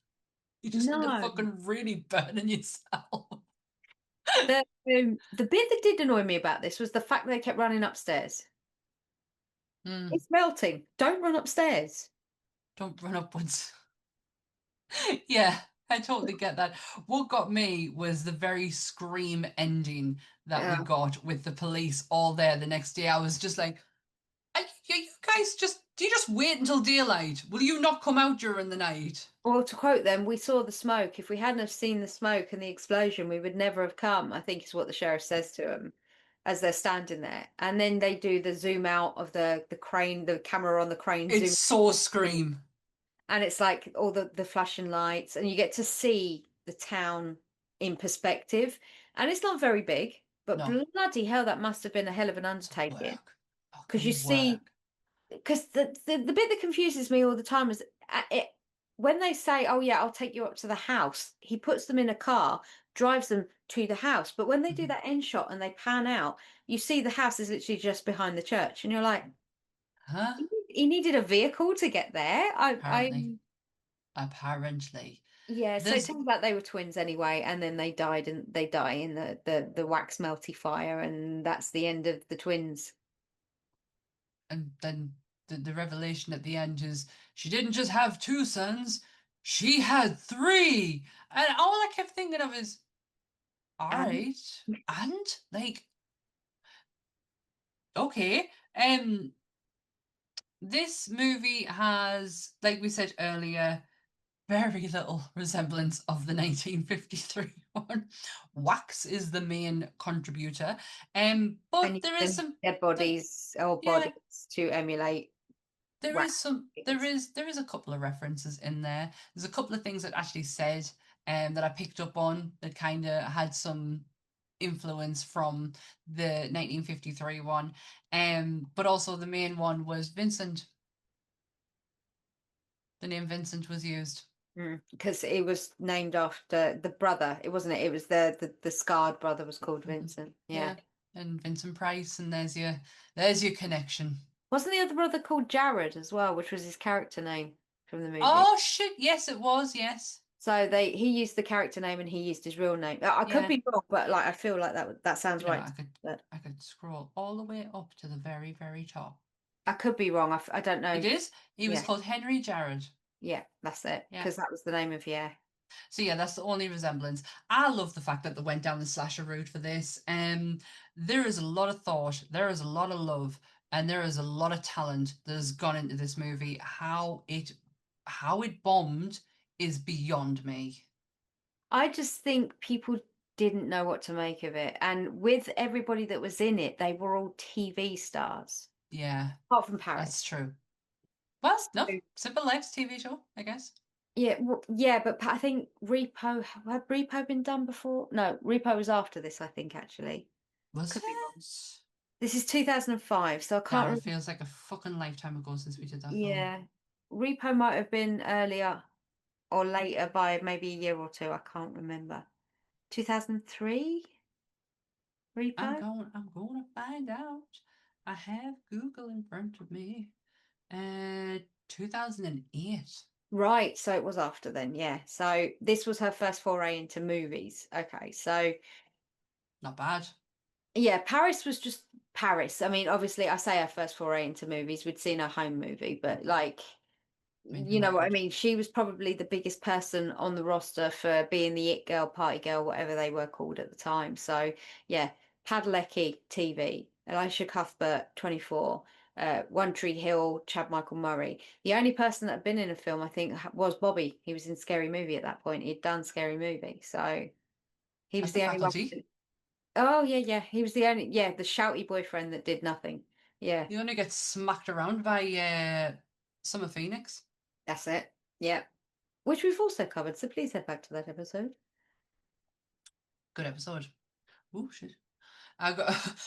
You just end up fucking really burning yourself. The bit that did annoy me about this was the fact that they kept running upstairs. It's melting. Don't run upstairs. Don't run upwards. Yeah, I totally get that. What got me was the very Scream ending that we got with the police all there the next day. I was just like, are you guys just Do you just wait until daylight? Will you not come out during the night? Well, to quote them, we saw the smoke. If we hadn't have seen the smoke and the explosion, we would never have come, I think is what the sheriff says to them as they're standing there. And then they do the zoom out of the crane, the camera on the crane zoom. It's so Scream. And it's like all the flashing lights, and you get to see the town in perspective. And it's not very big, but No. bloody hell, that must have been a hell of an undertaking. Because you see, Work. because the bit that confuses me all the time is it when they say, "Oh yeah, I'll take you up to the house." He puts them in a car, drives them to the house. But when they do that end shot and they pan out, you see the house is literally just behind the church, and you're like, Huh? he needed a vehicle to get there. Apparently. Yeah, so it There's turns out they were twins anyway, and then they died, and they die in the wax melty fire, and that's the end of the twins. and then the revelation at the end is she didn't just have 2 sons, she had 3. And all I kept thinking of is, all And right, and like, okay, this movie has, like we said earlier, very little resemblance of the 1953 one. Wax is the main contributor, but and there is them some, dead bodies or yeah, bodies to emulate there wax is some, figures. there is a couple of references in there. There's a couple of things that actually said, that I picked up on that kind of had some influence from the 1953 one, but also the main one was Vincent. The name Vincent was used. Because it was named after the brother, it wasn't it? It was the scarred brother was called Vincent. Yeah. And Vincent Price, and there's your connection. Wasn't the other brother called Jared as well, which was his character name from the movie? Oh shit! Yes, it was. Yes. So he used the character name and he used his real name. I could Yeah. be wrong, but like I feel like that sounds You know, right. I could scroll all the way up to the very, very top. I could be wrong. I don't know. It is. He was Yeah. called Henry Jarrett. Yeah, that's it. Yeah. Because that was the name of So yeah, that's the only resemblance. I love the fact that they went down the slasher route for this. There is a lot of thought, there is a lot of love, and there is a lot of talent that has gone into this movie. How it bombed is beyond me. I just think people didn't know what to make of it. And with everybody that was in it, they were all TV stars. Yeah. Apart from Paris. That's true. Well, no, Simple Life's TV show, I guess. Yeah, yeah, but I think Repo had Repo been done before? No, Repo was after this, I think, actually. Was it? This is 2005, so I can't It feels like a fucking lifetime ago since we did that film. Yeah. Repo might have been earlier or later by maybe a year or two. I can't remember. 2003? Repo? I'm going to find out. I have Google in front of me. 2008. Right, so it was after then, yeah. So this was her first foray into movies. Okay, so Not bad. yeah, Paris was just Paris. I mean, obviously, I say her first foray into movies. We'd seen her home movie, but like, you know what I mean? She was probably the biggest person on the roster for being the it girl, party girl, whatever they were called at the time. So yeah, Padalecki, TV, Elisha Cuthbert, 24, One Tree Hill, Chad Michael Murray. The only person that had been in a film, I think, was Bobby. He was in Scary Movie at that point. He'd done Scary Movie, so he was the only one. Oh yeah. He was the only the shouty boyfriend that did nothing. Yeah. He only gets smacked around by Summer Phoenix. That's it. Yeah. Which we've also covered, so please head back to that episode. Good episode. Oh shit.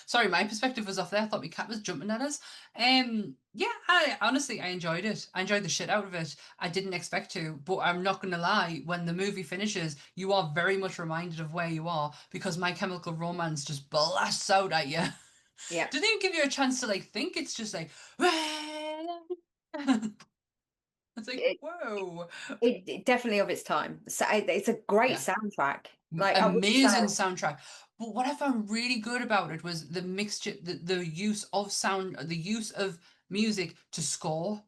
Sorry, my perspective was off there. I thought my cat was jumping at us. Yeah, I honestly enjoyed it. I enjoyed the shit out of it. I didn't expect to, but I'm not gonna lie, when the movie finishes, you are very much reminded of where you are because My Chemical Romance just blasts out at you. Yeah. Didn't even give you a chance to like think. It's just like it's like whoa. It definitely of its time. So it's a great soundtrack. Like amazing soundtrack. But what I found really good about it was the mixture, the use of sound, the use of music to score.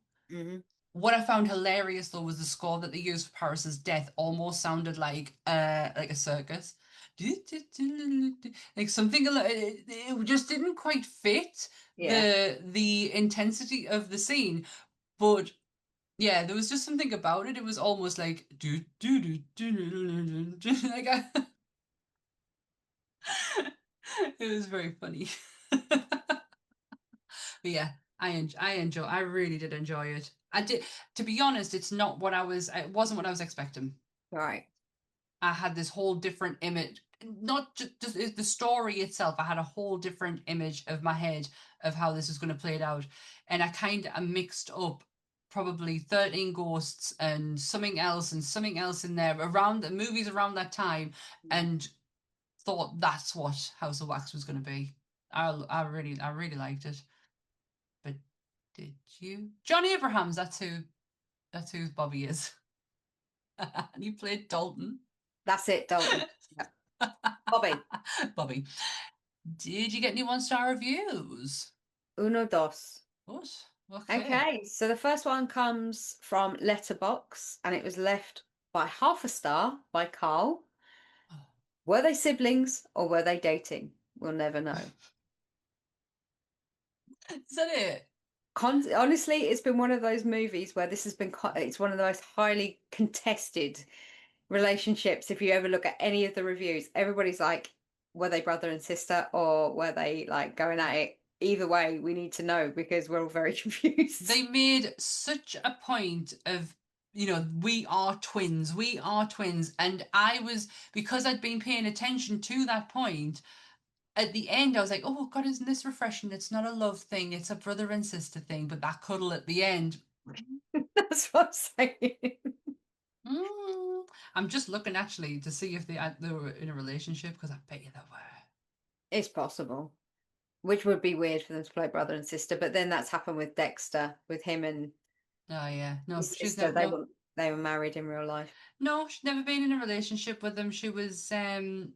What I found hilarious though was the score that they used for Paris's death almost sounded like a circus. Like something it just didn't quite fit the intensity of the scene. But yeah, there was just something about it. It was almost like do do do do do do like it was very funny. But yeah, I really did enjoy it. I did, to be honest, it wasn't what I was expecting. Right. I had this whole different image, not just the story itself. I had a whole different image of my head of how this was going to play it out. And I kind of mixed up probably 13 Ghosts and something else in there around the movies around that time, and thought that's what House of Wax was going to be. I really liked it. But did you? John Abrahams, that's who Bobby is. And he played Dalton. That's it, Dalton. Yeah. Bobby. Bobby. Did you get any 1-star reviews? Uno dos. What? Okay. Okay, so the first one comes from Letterbox, and it was left by 1/2 a star by Carl. Were they siblings or were they dating? We'll never know. Is that it? Honestly, it's been one of those movies where this has been, it's one of the most highly contested relationships. If you ever look at any of the reviews, everybody's like, were they brother and sister or were they like going at it? Either way, we need to know because we're all very confused. They made such a point of, we are twins. And because I'd been paying attention to that point, at the end, I was like, oh, God, isn't this refreshing? It's not a love thing. It's a brother and sister thing. But that cuddle at the end. That's what I'm saying. I'm just looking actually to see if they were in a relationship, because I bet you they were. It's possible. Which would be weird for them to play brother and sister. But then that's happened with Dexter, with him and Oh, yeah. No, his she's sister. never. They were married in real life. No, she's never been in a relationship with him. She was with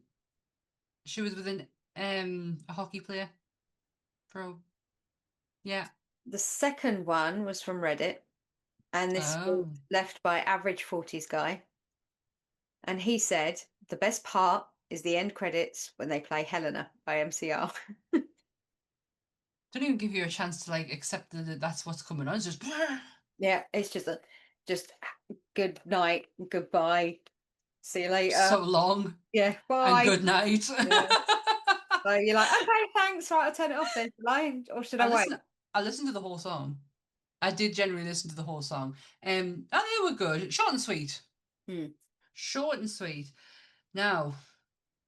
a hockey player. Yeah. The second one was from Reddit, and this was left by Average 40s Guy. And he said, the best part is the end credits when they play Helena by MCR. Don't even give you a chance to accept that that's what's coming on. It's just yeah, it's just good night, goodbye, see you later. So long. Yeah, bye. And good night. Yeah. So you're like, okay, thanks. Right, I'll turn it off then. Or should I wait? I listened to the whole song. I did generally listen to the whole song. And they were good. Short and sweet. Short and sweet. Now,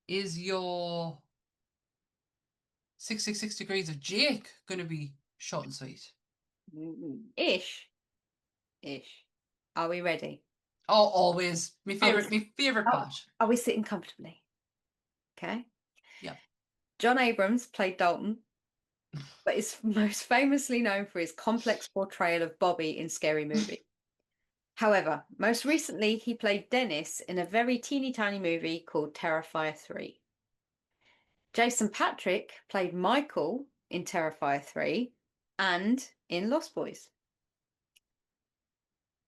is your 666 Degrees of Jake going to be short and sweet? Ish. Are we ready? Oh, always. My favorite part. Are we sitting comfortably? Okay. Yeah. John Abrams played Dalton, but is most famously known for his complex portrayal of Bobby in Scary Movie. However, most recently, he played Dennis in a very teeny tiny movie called Terrifier 3. Jason Patric played Michael in Terrifier 3 and in Lost Boys.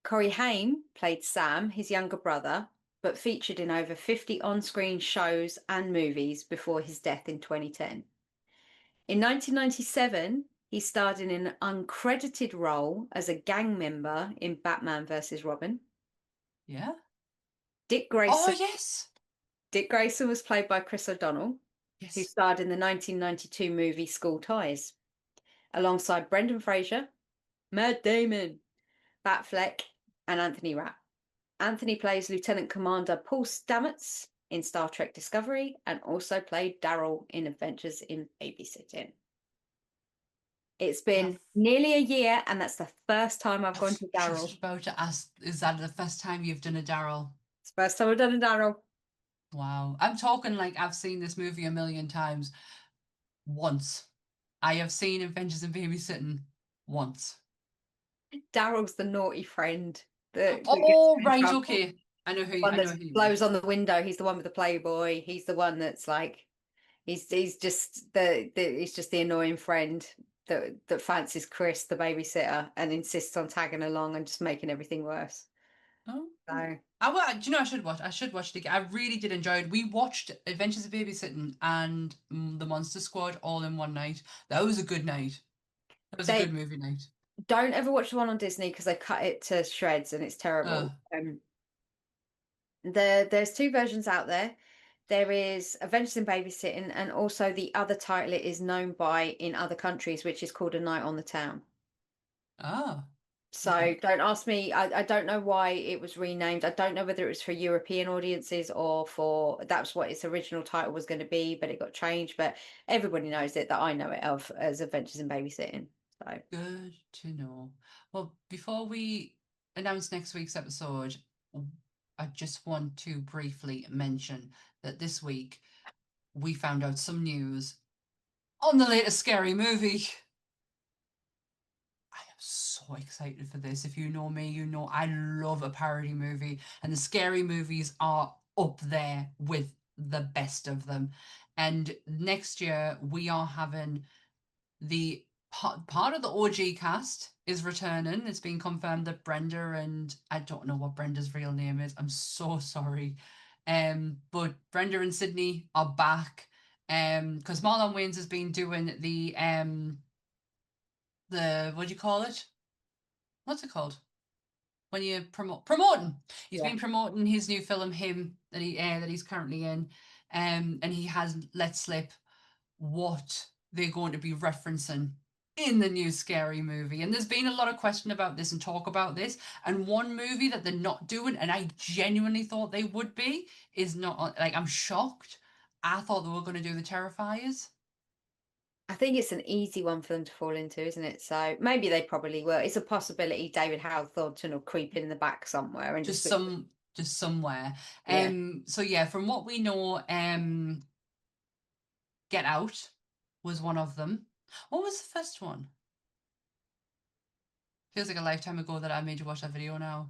Corey Haim played Sam, his younger brother, but featured in over 50 on-screen shows and movies before his death in 2010. In 1997, he starred in an uncredited role as a gang member in Batman vs. Robin. Yeah. Dick Grayson. Oh, yes. Dick Grayson was played by Chris O'Donnell, who starred in the 1992 movie School Ties, alongside Brendan Fraser, Matt Damon, Batfleck, and Anthony Rapp. Anthony plays Lieutenant Commander Paul Stamets in Star Trek Discovery and also played Daryl in Adventures in Babysitting. It's been nearly a year, and that's the first time I've gone to Daryl. I was about to ask, is that the first time you've done a Daryl? It's the first time I've done a Daryl. Wow. I'm talking like I've seen this movie a million times. Once. I have seen Adventures in Babysitting once. Daryl's the naughty friend. Right, okay. I know who you blows on the window. He's the one with the Playboy. He's the one that's like, he's just the annoying friend that fancies Chris, the babysitter, and insists on tagging along and just making everything worse. Oh. So do you know, I should watch it again. I really did enjoy it. We watched Adventures of Babysitting and The Monster Squad all in one night. That was a good night. That was a good movie night. Don't ever watch the one on Disney because they cut it to shreds and it's Uh, terrible. There's two versions out there. There is Adventures in Babysitting, and also the other title it is known by in other countries, which is called A Night on the Town. oh, So okay. don't ask me. I don't know why it was renamed. I don't know whether it was for European audiences or for that's what its original title was going to be, but it got changed. But everybody knows it that I know it of as Adventures in Babysitting. So Good to know. Well, before we announce next week's episode, I just want to briefly mention that this week we found out some news on the latest scary movie. I am so excited for this. If you know me, you know I love a parody movie, and the scary movies are up there with the best of them. And next year we are having the part of the OG cast is returning. It's been confirmed that Brenda, and I don't know what Brenda's real name is. I'm so sorry. But Brenda and Sydney are back. Because Marlon Wayans has been doing the what do you call it? What's it called? When you promoting. He's yeah. been promoting his new film, Him, that he's currently in. And he has let slip what they're going to be referencing in the new scary movie. And there's been a lot of question about this and talk about this. And one movie that they're not doing, and I genuinely thought they would be, is not like I'm shocked. I thought they were going to do the Terrifiers. I think it's an easy one for them to fall into, isn't it? So maybe they probably will. It's a possibility David Howard Thornton will creep in the back somewhere and Just just just somewhere. yeah. So yeah, from what we know, Get Out was one of them. What was the first one? Feels like a lifetime ago that I made you watch that video now.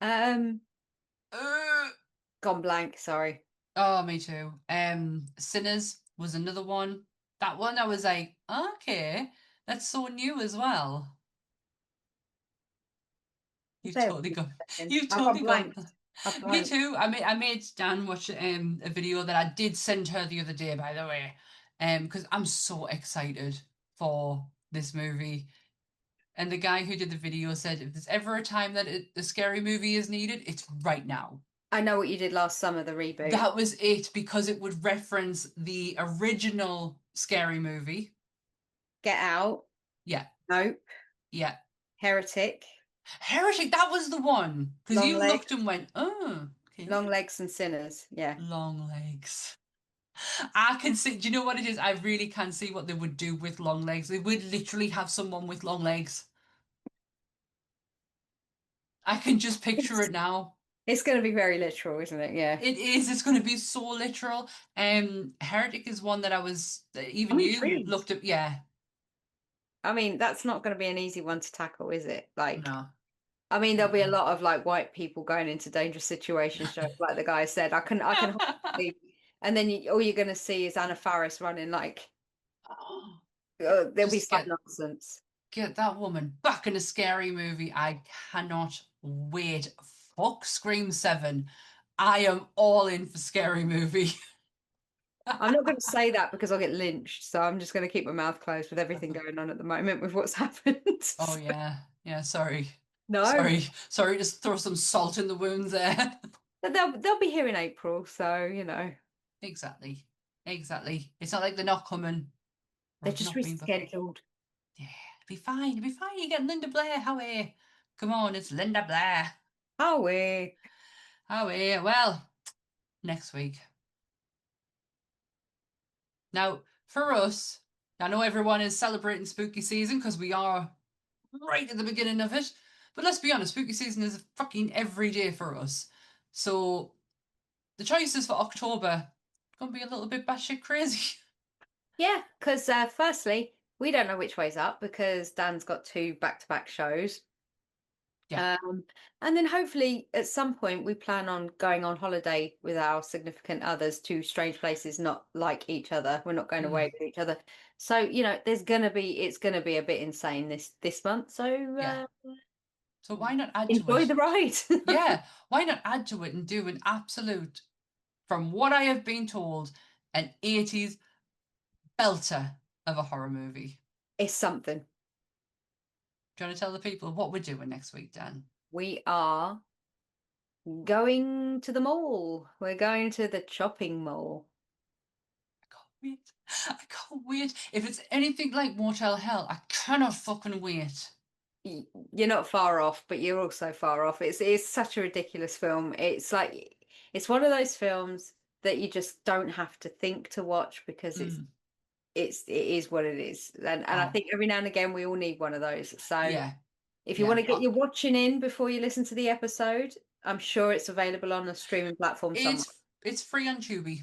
Um, Uh, Gone blank, sorry. Oh, me too. Sinners was another one. That one I was like, okay, that's so new as well. You've Bear with totally me got, a second. you've I've gone totally blank. got. I've Me blanked. too. I made Dan watch a video that I did send her the other day, by the way, because I'm so excited for this movie. And the guy who did the video said, if there's ever a time that a scary movie is needed, it's right now. I know what you did last summer, the reboot. That was it, because it would reference the original scary movie. Get Out. Yeah, Nope. yeah. Heretic. Heretic, that was the one. Because Long you looked legs. and went, oh, okay. Long legs and sinners. Yeah. Long legs. I can see, do you know what it is? I really can see what they would do with long legs. They would literally have someone with long legs. I can just picture it now. It's going to be very literal, isn't it? Yeah. It is. It's going to be so literal. Heretic is one that I was, even I'm you intrigued. looked at. Yeah. I mean, that's not going to be an easy one to tackle, is it? Like, No. I mean, there'll be a lot of like white people going into dangerous situations, just like the guy said. I can hardly, and then all you're going to see is Anna Faris running like, there'll be Just some nonsense. get that woman back in a scary movie. I cannot wait. Fuck Scream 7. I am all in for scary movie. I'm not going to say that because I'll get lynched, so I'm just going to keep my mouth closed with everything going on at the moment with what's happened. Oh yeah. Yeah, sorry. No, Sorry, just throw some salt in the wounds there. but they'll be here in April, so you know Exactly. Exactly. It's not like they're not coming. they're Or just not being booked. rescheduled. Yeah, it'll be fine. It'll be fine. You get Linda Blair. How are you? Come on, it's Linda Blair. Oh, we. How are you? Well, next week. Now, for us, I know everyone is celebrating spooky season because we are right at the beginning of it. But let's be honest, spooky season is fucking every day for us. So the choices for October are gonna be a little bit batshit crazy. Yeah, because firstly, we don't know which way's up because Dan's got two back-to-back shows. Yeah. And then hopefully at some point we plan on going on holiday with our significant others to strange places not like each other. We're not going away with each other. So, you know, it's gonna be a bit insane this month. So Yeah. So why not add to enjoy it? the ride. Yeah, why not add to it and do an absolute, from what I have been told, an 80s belter of a horror movie. It's something. Do you want to tell the people what we're doing next week, Dan? We are going to the mall. We're going to the shopping mall. I can't wait. If it's anything like Motel Hell, I cannot fucking wait. You're not far off, but you're also far off. It's such a ridiculous film. It's like it's one of those films that you just don't have to think to watch because it is what it is. And I think every now and again we all need one of those. So yeah. if you want to get your watching in before you listen to the episode, I'm sure it's available on a streaming platform somewhere. It's free on Tubi.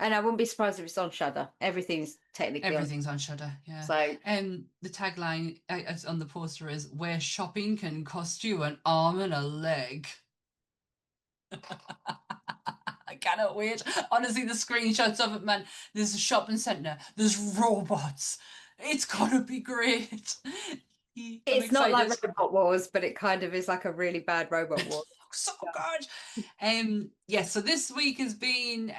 And I wouldn't be surprised if it's on Shudder. Everything's on Shudder, yeah. So the tagline on the poster is "Where shopping can cost you an arm and a leg." I cannot wait. Honestly, the screenshots of it, man. There's a shopping centre. There's robots. It's gonna be great. It's not like Robot Wars, but it kind of is like a really bad Robot War. So good. So this week has been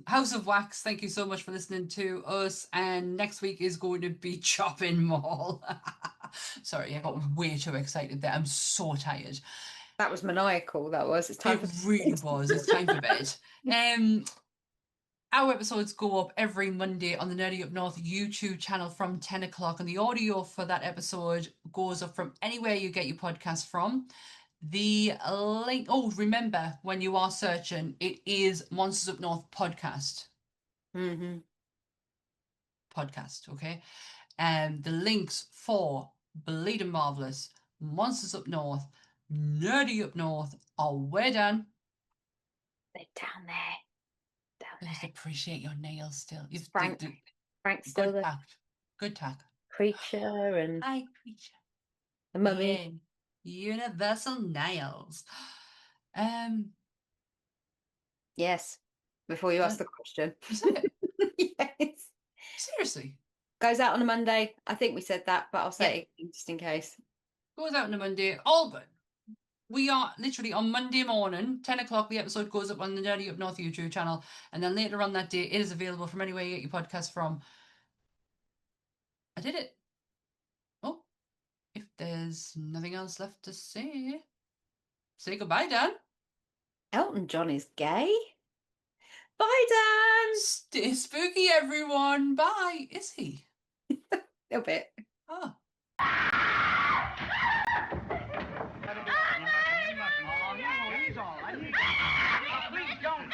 House of Wax. Thank you so much for listening to us. And next week is going to be Chopping Mall. Sorry, I got way too excited there. I'm so tired. That was maniacal. That was. It's time. It really was. It's time for bed. Our episodes go up every Monday on the Nerdy Up North YouTube channel from 10 o'clock, and the audio for that episode goes up from anywhere you get your podcast from. The link, remember, when you are searching, it is Monsters Up North podcast. Podcast, okay? And the links for Bleeding Marvelous, Monsters Up North, Nerdy Up North are where, Dan? They're down there. I just appreciate your nails still. Frank's still there. Good tack. Creature and Hi, Creature. The Mummy. Yeah. Universal nails. Yes. Before you ask the question. Is it? Yes. Seriously. Goes out on a Monday. I think we said that, but I'll say it again just in case. Goes out on a Monday. All good. We are literally on Monday morning, 10 o'clock, the episode goes up on the Nerdy Up North YouTube channel. And then later on that day, it is available from anywhere you get your podcast from. I did it. Oh, if there's nothing else left to say goodbye, Dan. Elton John is gay? Bye, Dan. Stay spooky, everyone. Bye. Is he? A little bit. Oh. Please don't.